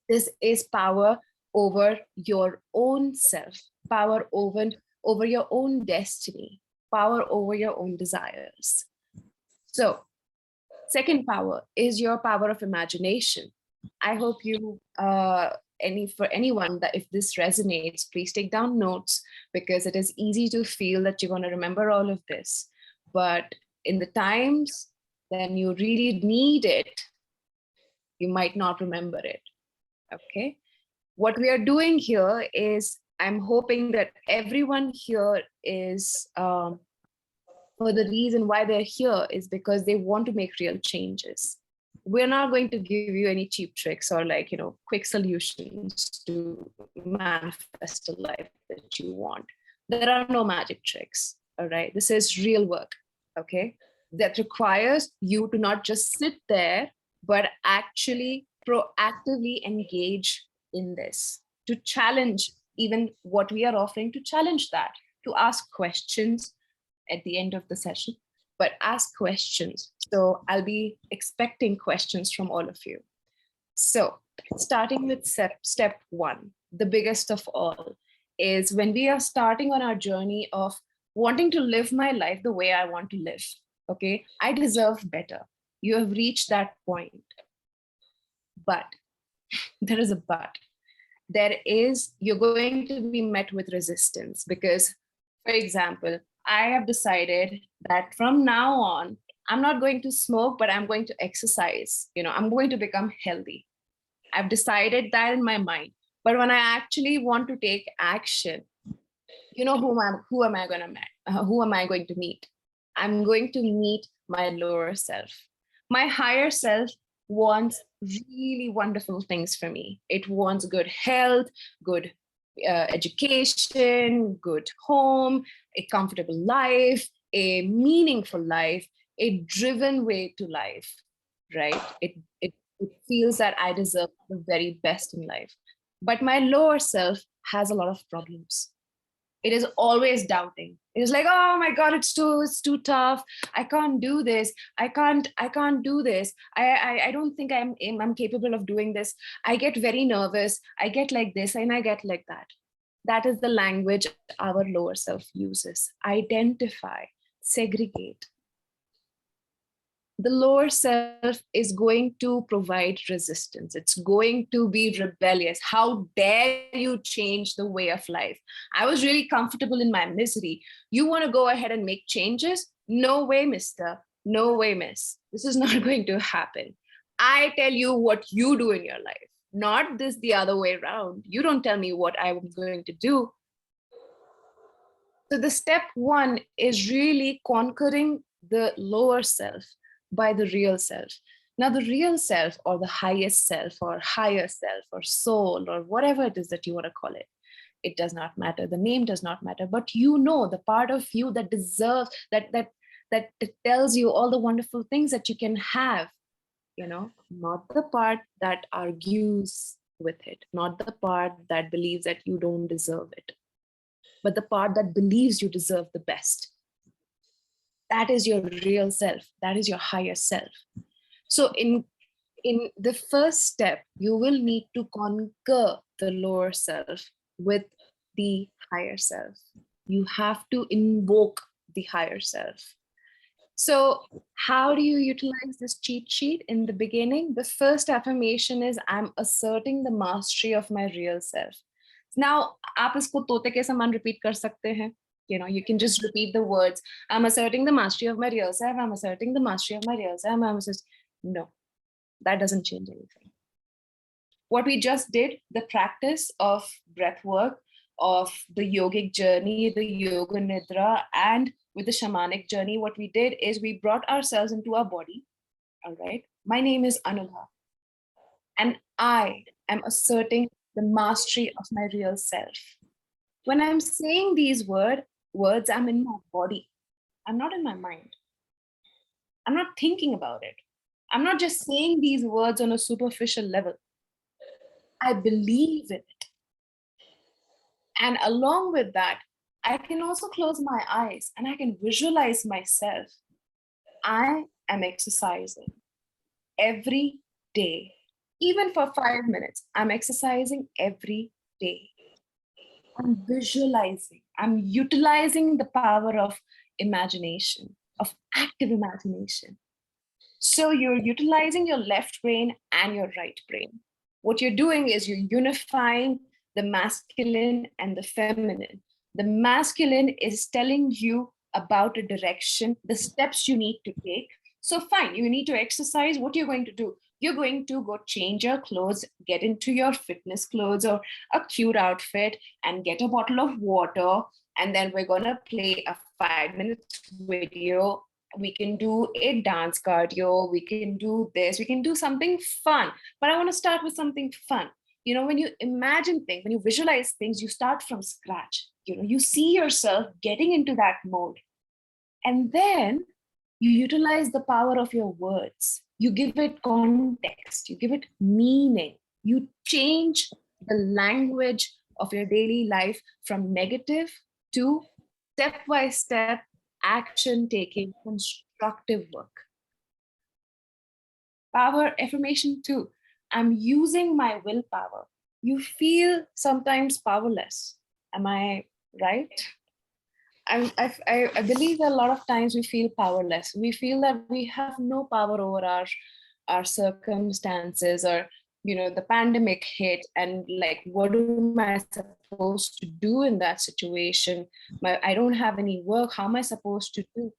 This is power over your own self, power over your own destiny, power over your own desires. So, second power is your power of imagination. I hope you, for anyone, that if this resonates, please take down notes, because it is easy to feel that you're going to remember all of this. But in the times when you really need it, you might not remember it. Okay. What we are doing here is, I'm hoping that everyone here is, for the reason why they're here is because they want to make real changes. We're not going to give you any cheap tricks or quick solutions to manifest a life that you want. There are no magic tricks. All right. This is real work. Okay. That requires you to not just sit there, but actually proactively engage in this, to challenge even what we are offering, to challenge that, to ask questions at the end of the session, but ask questions. So I'll be expecting questions from all of you. So starting with step one, the biggest of all, is when we are starting on our journey of wanting to live my life the way I want to live. Okay, I deserve better. You have reached that point. But there is a but. You're going to be met with resistance because, for example, I have decided that from now on, I'm not going to smoke, but I'm going to exercise. I'm going to become healthy. I've decided that in my mind. But when I actually want to take action, who am I going to meet? I'm going to meet my lower self. My higher self wants really wonderful things for me. It wants good health, good education, good home, a comfortable life, a meaningful life, a driven way to life, right? It feels that I deserve the very best in life. But my lower self has a lot of problems. It is always doubting. It is like, oh my God, it's too tough. I can't do this. I can't do this. I don't think I'm capable of doing this. I get very nervous. I get like this and I get like that. That is the language our lower self uses. Identify, segregate. The lower self is going to provide resistance. It's going to be rebellious. How dare you change the way of life? I was really comfortable in my misery. You want to go ahead and make changes? No way, mister. No way, miss. This is not going to happen. I tell you what you do in your life, not this the other way around. You don't tell me what I'm going to do. So the step one is really conquering the lower self by the real self. Now, the real self or the highest self or higher self or soul or whatever it is that you want to call it, it does not matter. The name does not matter, but the part of you that deserves, that tells you all the wonderful things that you can have, not the part that argues with it, not the part that believes that you don't deserve it, but the part that believes you deserve the best. That is your real self. That is your higher self. So in the first step, you will need to conquer the lower self with the higher self. You have to invoke the higher self. So how do you utilize this cheat sheet? In the beginning, the first affirmation is, I'm asserting the mastery of my real self. Now, आप इसको तोते के समान repeat कर सकते हैं. You can just repeat the words. I'm asserting the mastery of my real self. I'm asserting the mastery of my real self. No, that doesn't change anything. What we just did, the practice of breath work, of the yogic journey, the yoga nidra, and with the shamanic journey, what we did is we brought ourselves into our body. All right. My name is Anubha. And I am asserting the mastery of my real self. When I'm saying these words, I'm in my body. I'm not in my mind. I'm not thinking about it. I'm not just saying these words on a superficial level. I believe in it. And along with that, I can also close my eyes and I can visualize myself. I am exercising every day, even for 5 minutes. I'm exercising every day. I'm visualizing, I'm utilizing the power of imagination, of active imagination. So you're utilizing your left brain and your right brain. What you're doing is you're unifying the masculine and the feminine. The masculine is telling you about a direction, the steps you need to take. So fine, you need to exercise. What you're going to do? You're going to go change your clothes, get into your fitness clothes or a cute outfit and get a bottle of water. And then we're going to play a 5-minute video. We can do a dance cardio. We can do this. We can do something fun. But I want to start with something fun. You know, when you imagine things, when you visualize things, you start from scratch. You know, you see yourself getting into that mode. And then you utilize the power of your words. You give it context, you give it meaning. You change the language of your daily life from negative to step-by-step action taking, constructive work. Power affirmation 2. I'm using my willpower. You feel sometimes powerless. Am I right? I believe that a lot of times we feel powerless. We feel that we have no power over our circumstances, or the pandemic hit, and like, what am I supposed to do in that situation? I don't have any work. How am I supposed to do?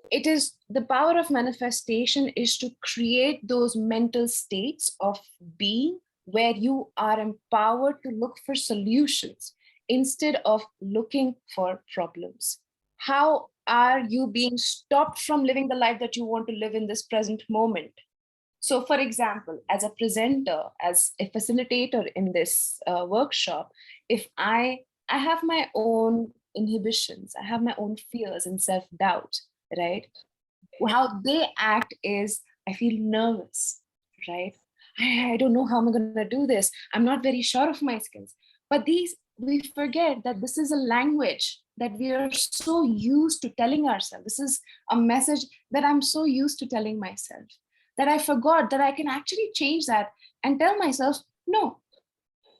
It is the power of manifestation is to create those mental states of being where you are empowered to look for solutions instead of looking for problems. How are you being stopped from living the life that you want to live in this present moment? So, for example, as a presenter, as a facilitator in this workshop, if I have my own inhibitions, I have my own fears and self-doubt, right? How they act is, I feel nervous, right? I don't know how I'm going to do this. I'm not very sure of my skills. But we forget that this is a language that we are so used to telling ourselves. This is a message that I'm so used to telling myself, that I forgot that I can actually change that and tell myself, no,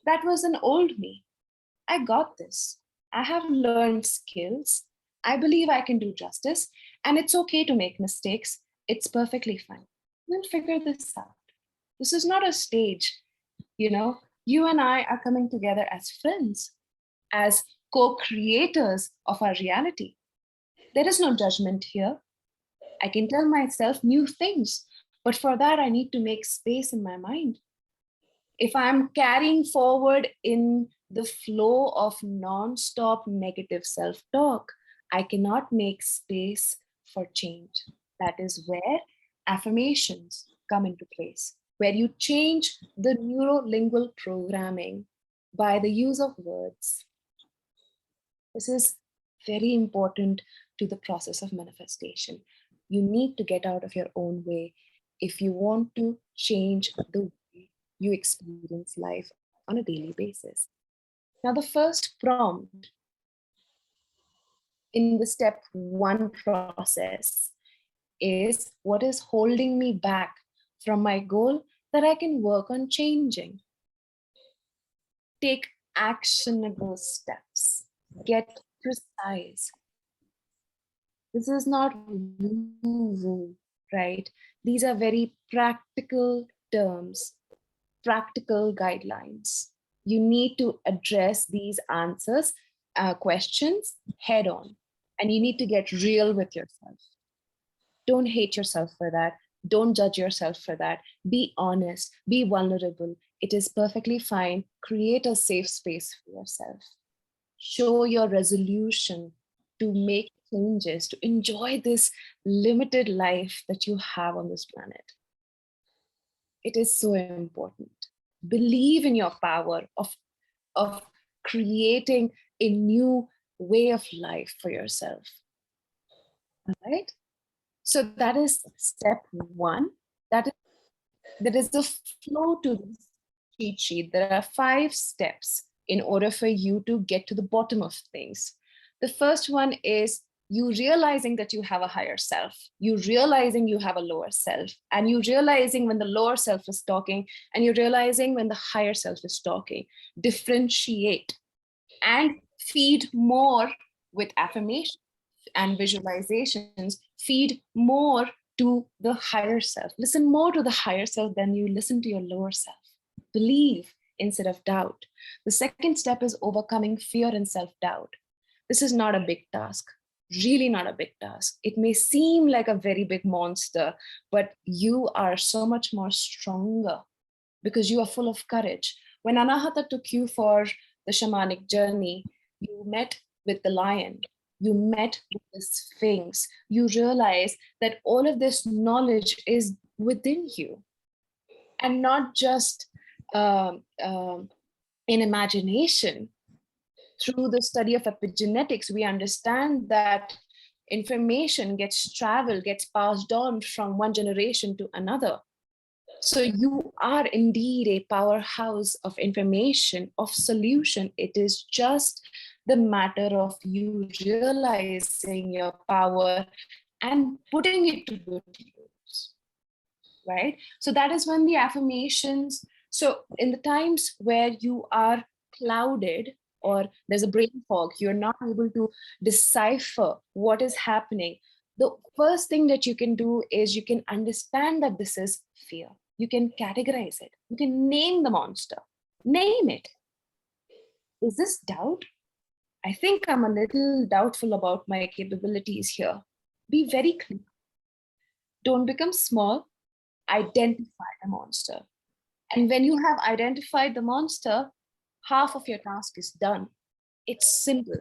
that was an old me. I got this. I have learned skills. I believe I can do justice, and it's okay to make mistakes. It's perfectly fine. We'll figure this out. This is not a stage. You and I are coming together as friends, as co-creators of our reality. There is no judgment here. I can tell myself new things, but for that, I need to make space in my mind. If I'm carrying forward in the flow of non-stop negative self-talk, I cannot make space for change. That is where affirmations come into place, where you change the neurolingual programming by the use of words. This is very important to the process of manifestation. You need to get out of your own way if you want to change the way you experience life on a daily basis. Now, the first prompt in the step 1 process is, what is holding me back from my goal that I can work on changing? Take actionable steps. Get precise. This is not woo-woo, right? These are very practical terms, practical guidelines. You need to address these answers, questions head on, and you need to get real with yourself. Don't hate yourself for that. Don't judge yourself for that. Be honest, be vulnerable. It is perfectly fine. Create a safe space for yourself. Show your resolution to make changes, to enjoy this limited life that you have on this planet. It is so important. Believe in your power of creating a new way of life for yourself. All right? So that is step one. There is a flow to this cheat sheet. There are 5 steps in order for you to get to the bottom of things. The first one is you realizing that you have a higher self, you realizing you have a lower self, and you realizing when the lower self is talking, and you realizing when the higher self is talking. Differentiate and feed more with affirmation and visualizations. Feed more to the higher self. Listen more to the higher self than you listen to your lower self. Believe instead of doubt. The second step is overcoming fear and self-doubt. This is not a big task, really not a big task. It may seem like a very big monster, but you are so much more stronger because you are full of courage. When Anahata took you for the shamanic journey, you met with the lion, you met with the sphinx, you realize that all of this knowledge is within you and not just in imagination. Through the study of epigenetics, we understand that information gets traveled, gets passed on from one generation to another. So you are indeed a powerhouse of information, of solution. It is just the matter of you realizing your power and putting it to good use, right? So that is when the affirmations, so in the times where you are clouded or there's a brain fog, you're not able to decipher what is happening, the first thing that you can do is you can understand that this is fear. You can categorize it. You can name the monster. Name it. Is this doubt? I think I'm a little doubtful about my capabilities here. Be very clear. Don't become small. Identify the monster. And when you have identified the monster, half of your task is done. It's simple.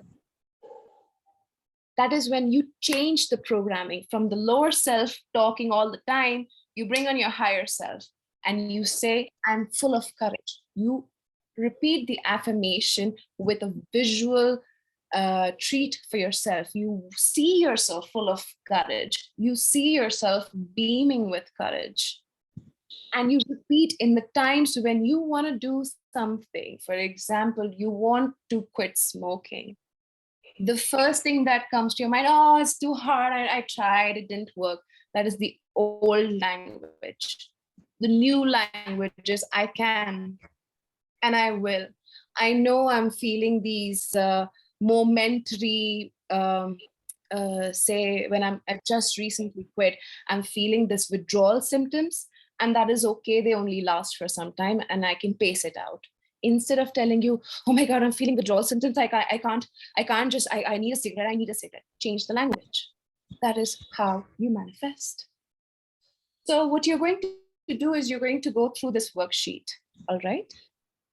That is when you change the programming from the lower self talking all the time, you bring on your higher self and you say, I'm full of courage. You repeat the affirmation with a visual treat for yourself. You see yourself full of courage. You see yourself beaming with courage. And you repeat in the times when you want to do something. For example, you want to quit smoking. The first thing that comes to your mind, oh, it's too hard. I tried, it didn't work. That is the old language. The new language is I can and I will. I know I'm feeling these momentary, say when I've just recently quit, I'm feeling this withdrawal symptoms, and that is okay. They only last for some time and I can pace it out. Instead of telling you, oh my God, I'm feeling withdrawal symptoms. I can't just, I need a cigarette. I need a cigarette. Change the language. That is how you manifest. So what you're going to do is you're going to go through this worksheet. All right.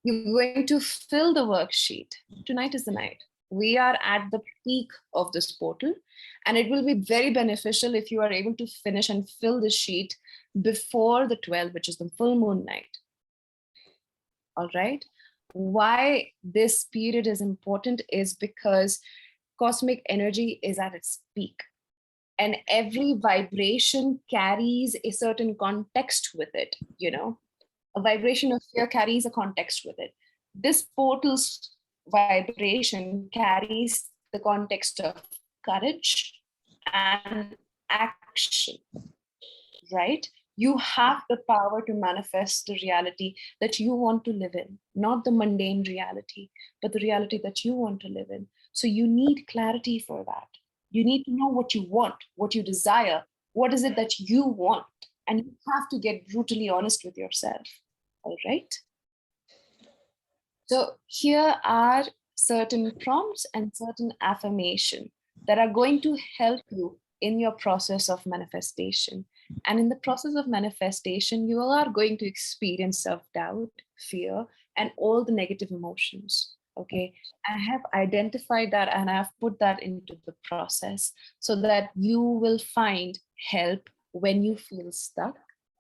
You're going to fill the worksheet. Tonight is the night. We are at the peak of this portal, and it will be very beneficial if you are able to finish and fill the sheet before the 12th, which is the full moon night. All right. Why this period is important is because cosmic energy is at its peak, and every vibration carries a certain context with it. You know, a vibration of fear carries a context with it. This portal's vibration carries the context of courage and action, right? You have the power to manifest the reality that you want to live in, not the mundane reality, but the reality that you want to live in. So you need clarity for that. You need to know what you want, what you desire. What is it that you want? And you have to get brutally honest with yourself. All right. So here are certain prompts and certain affirmation that are going to help you in your process of manifestation. And in the process of manifestation, you are going to experience self-doubt, fear, and all the negative emotions. Okay, I have identified that and I have put that into the process so that you will find help when you feel stuck.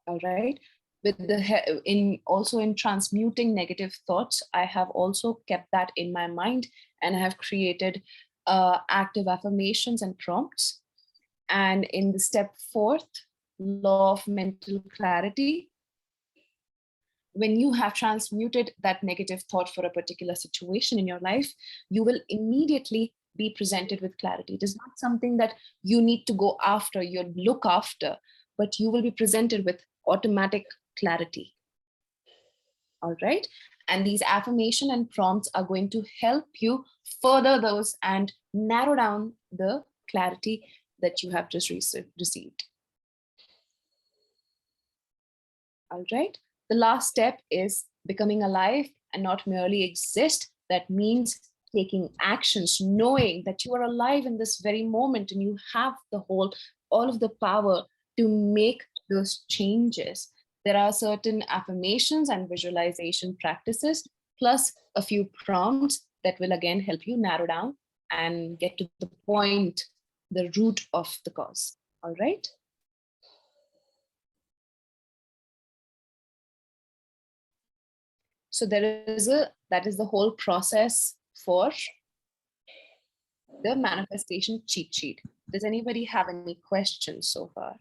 All right. With the also in transmuting negative thoughts, I have also kept that in my mind, and I have created active affirmations and prompts. And in the step 4th, law of mental clarity, when you have transmuted that negative thought for a particular situation in your life, you will immediately be presented with clarity. It is not something that you need to go after, you look after, but you will be presented with automatic clarity. All right. And these affirmation and prompts are going to help you further those and narrow down the clarity that you have just received. All right. The last step is becoming alive and not merely exist. That means taking actions, knowing that you are alive in this very moment and you have all of the power to make those changes. There are certain affirmations and visualization practices, plus a few prompts that will again help you narrow down and get to the point, the root of the cause. All right. So that is the whole process for the manifestation cheat sheet. Does anybody have any questions so far?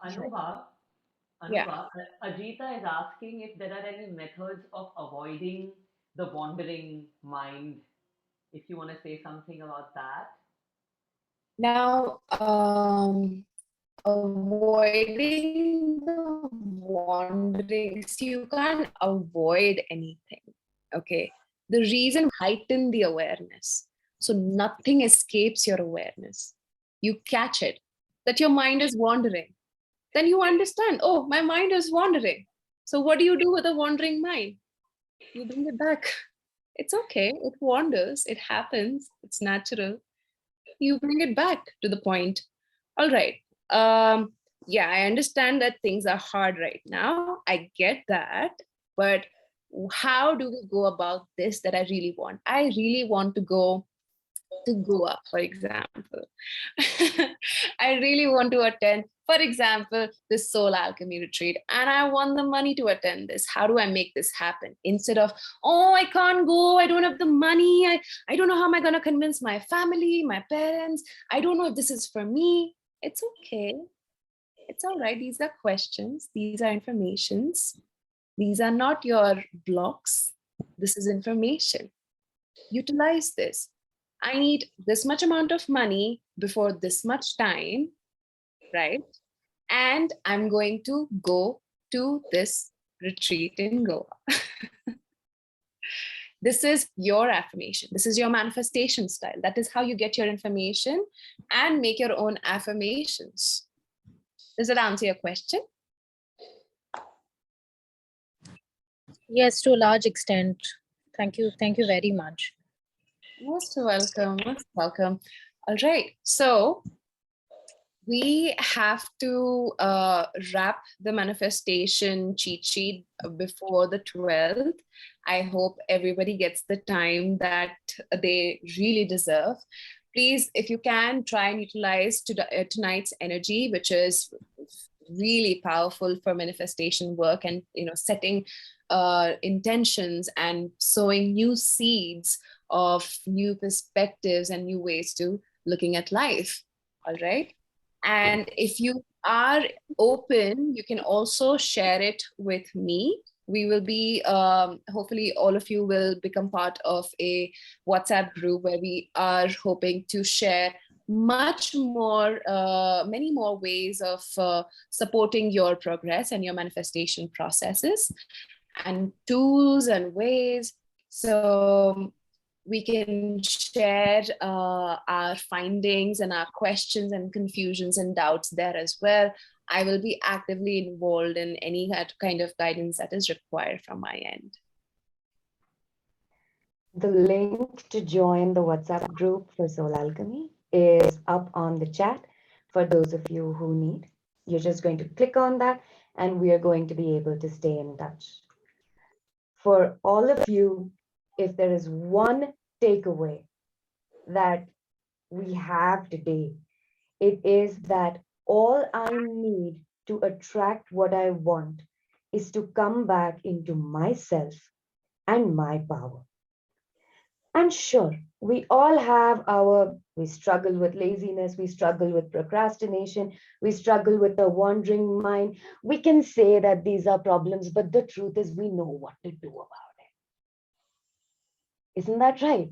Anubha, Yeah. Ajita is asking if there are any methods of avoiding the wandering mind. If you want to say something about that. Now, avoiding the wandering, see, you can't avoid anything, okay? The reason heighten the awareness. So nothing escapes your awareness. You catch it, that your mind is wandering. Then you understand, oh, my mind is wandering. So what do you do with a wandering mind? You bring it back. It's okay, it wanders, it happens, it's natural. You bring it back to the point. All right. Yeah, I understand that things are hard right now. I get that. But how do we go about this that I really want? I really want to go to Goa, for example. I really want to attend, for example, this Soul Alchemy retreat, and I want the money to attend this. How do I make this happen? Instead of, oh, I can't go, I don't have the money, I don't know how am I going to convince my family, my parents, I don't know if this is for me. It's okay. It's all right. These are questions, these are informations. These are not your blocks. This is information. Utilize this. I need this much amount of money before this much time, right? And I'm going to go to this retreat in Goa. This is your affirmation. This is your manifestation style. That is how you get your information and make your own affirmations. Does that answer your question? Yes, to a large extent. Thank you. Thank you very much. Most welcome. Most welcome. All right. So we have to wrap the manifestation cheat sheet before the 12th. I hope everybody gets the time that they really deserve. Please, if you can, try and utilize tonight's energy, which is really powerful for manifestation work and setting intentions and sowing new seeds of new perspectives and new ways to looking at life. All right. And if you are open, you can also share it with me. We will be, hopefully all of you will become part of a WhatsApp group where we are hoping to share much more, many more ways of supporting your progress and your manifestation processes and tools and ways. So we can share our findings and our questions and confusions and doubts there as well. I will be actively involved in any kind of guidance that is required from my end. The link to join the WhatsApp group for Soul Alchemy is up on the chat for those of you who need. You're just going to click on that and we are going to be able to stay in touch. For all of you, if there is one takeaway that we have today, it is that all I need to attract what I want is to come back into myself and my power. And sure, we all have we struggle with laziness, we struggle with procrastination, we struggle with a wandering mind. We can say that these are problems, but the truth is we know what to do about it. Isn't that right?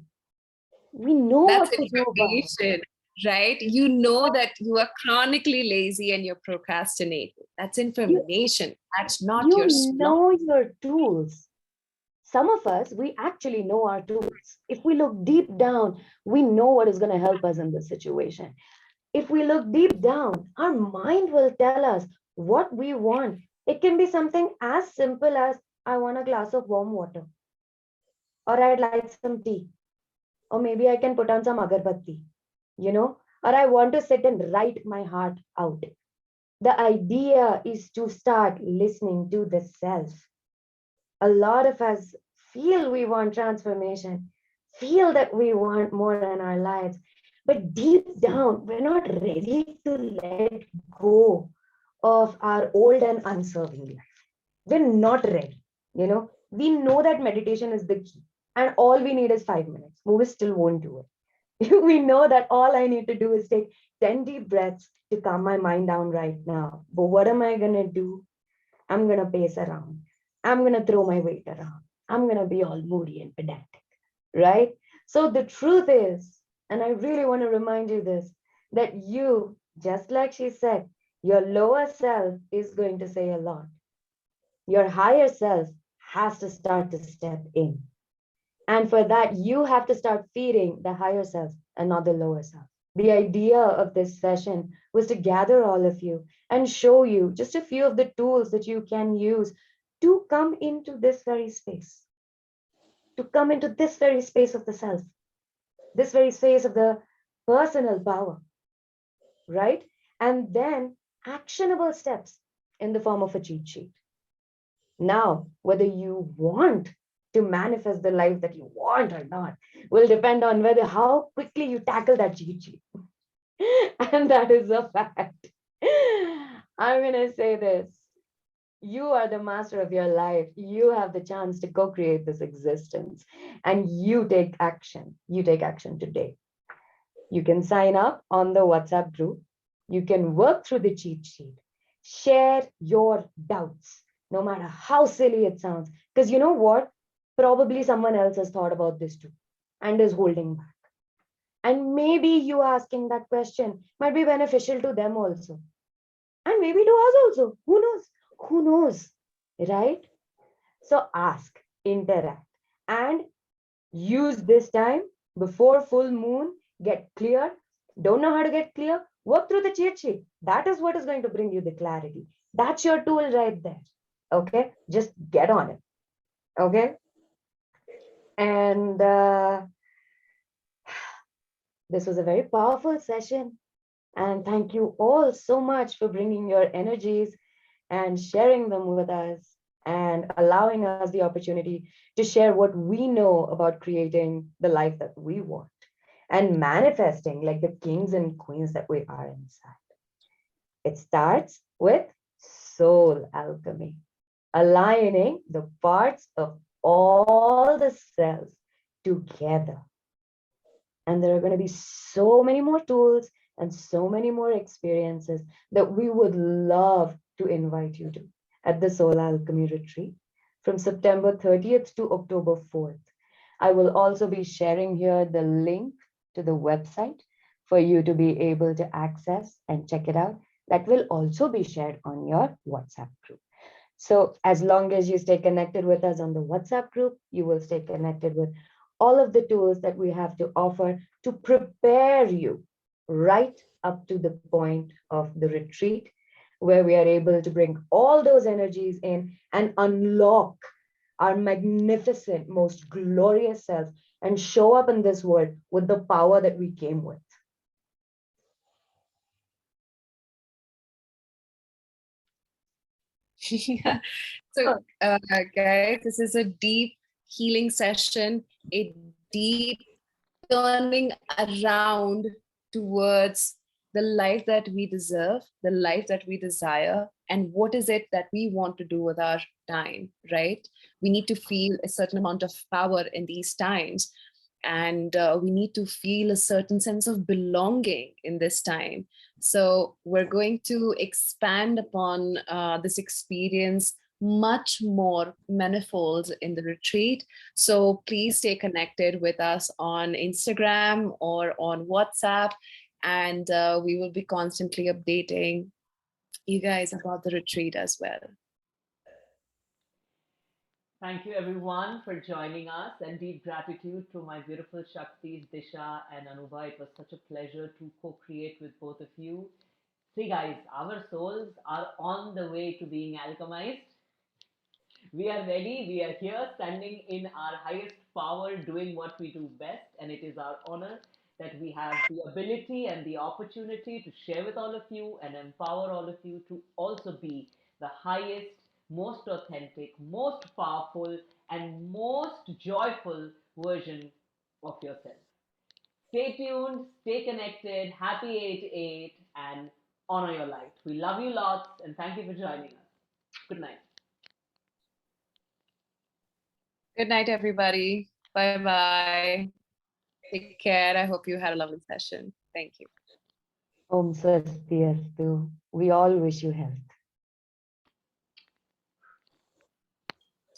We know That's what to do about it. information, right? You know that you are chronically lazy and you're procrastinating. That's You, information. That's not your you slot. know your tools. Some of us, we actually know our tools. If we look deep down, we know what is going to help us in this situation. If we look deep down, our mind will tell us what we want. It can be something as simple as I want a glass of warm water, or I'd like some tea, or maybe I can put on some agarbatti, or I want to sit and write my heart out. The idea is to start listening to the self. A lot of us feel we want transformation, feel that we want more in our lives, but deep down, we're not ready to let go of our old and unserving life. We're not ready. We know that meditation is the key, and all we need is 5 minutes. We still won't do it. We know that all I need to do is take 10 deep breaths to calm my mind down right now. But what am I going to do? I'm going to pace around. I'm going to throw my weight around. I'm going to be all moody and pedantic, right? So the truth is, and I really want to remind you this, that you, just like she said, your lower self is going to say a lot. Your higher self has to start to step in. And for that, you have to start feeding the higher self and not the lower self. The idea of this session was to gather all of you and show you just a few of the tools that you can use to come into this very space, to come into this very space of the self, this very space of the personal power, right? And then actionable steps in the form of a cheat sheet. Now, whether you want to manifest the life that you want or not will depend on whether how quickly you tackle that cheat sheet. And that is a fact. I'm going to say this. You are the master of your life. You have the chance to co-create this existence, and you take action. You take action today. You can sign up on the WhatsApp group. You can work through the cheat sheet. Share your doubts, no matter how silly it sounds. Because you know what? Probably someone else has thought about this too and is holding back. And maybe you asking that question might be beneficial to them also. And maybe to us also. Who knows? Who knows? Right? So ask, interact, and use this time before full moon. Get clear. Don't know how to get clear? Work through the cheat sheet. That is what is going to bring you the clarity. That's your tool right there. Okay? Just get on it. Okay? And this was a very powerful session. And thank you all so much for bringing your energies and sharing them with us and allowing us the opportunity to share what we know about creating the life that we want and manifesting like the kings and queens that we are inside. It starts with soul alchemy, aligning the parts of all the cells together. And there are going to be so many more tools and so many more experiences that we would love to invite you to at the Soul Alchemy Retreat from September 30th to October 4th. I will also be sharing here the link to the website for you to be able to access and check it out. That will also be shared on your WhatsApp group. So as long as you stay connected with us on the WhatsApp group, you will stay connected with all of the tools that we have to offer to prepare you right up to the point of the retreat, where we are able to bring all those energies in and unlock our magnificent, most glorious self and show up in this world with the power that we came with. Yeah. So, guys, this is a deep healing session, a deep turning around towards the life that we deserve, the life that we desire, and what is it that we want to do with our time, right? We need to feel a certain amount of power in these times. And we need to feel a certain sense of belonging in this time. So we're going to expand upon this experience much more manifold in the retreat. So please stay connected with us on Instagram or on WhatsApp, and we will be constantly updating you guys about the retreat as well. Thank you everyone for joining us, and deep gratitude to my beautiful Shaktis, Disha and Anubha. It was such a pleasure to co-create with both of you. See guys, our souls are on the way to being alchemized. We are ready. We are here standing in our highest power, doing what we do best. And it is our honor that we have the ability and the opportunity to share with all of you and empower all of you to also be the highest, most authentic, most powerful, and most joyful version of yourself. Stay tuned, stay connected, happy 8-8, and honor your light. We love you lots, and thank you for joining us. Good night. Good night, everybody. Bye bye. Take care. I hope you had a lovely session. Thank you. Om Swastiastu. We all wish you health.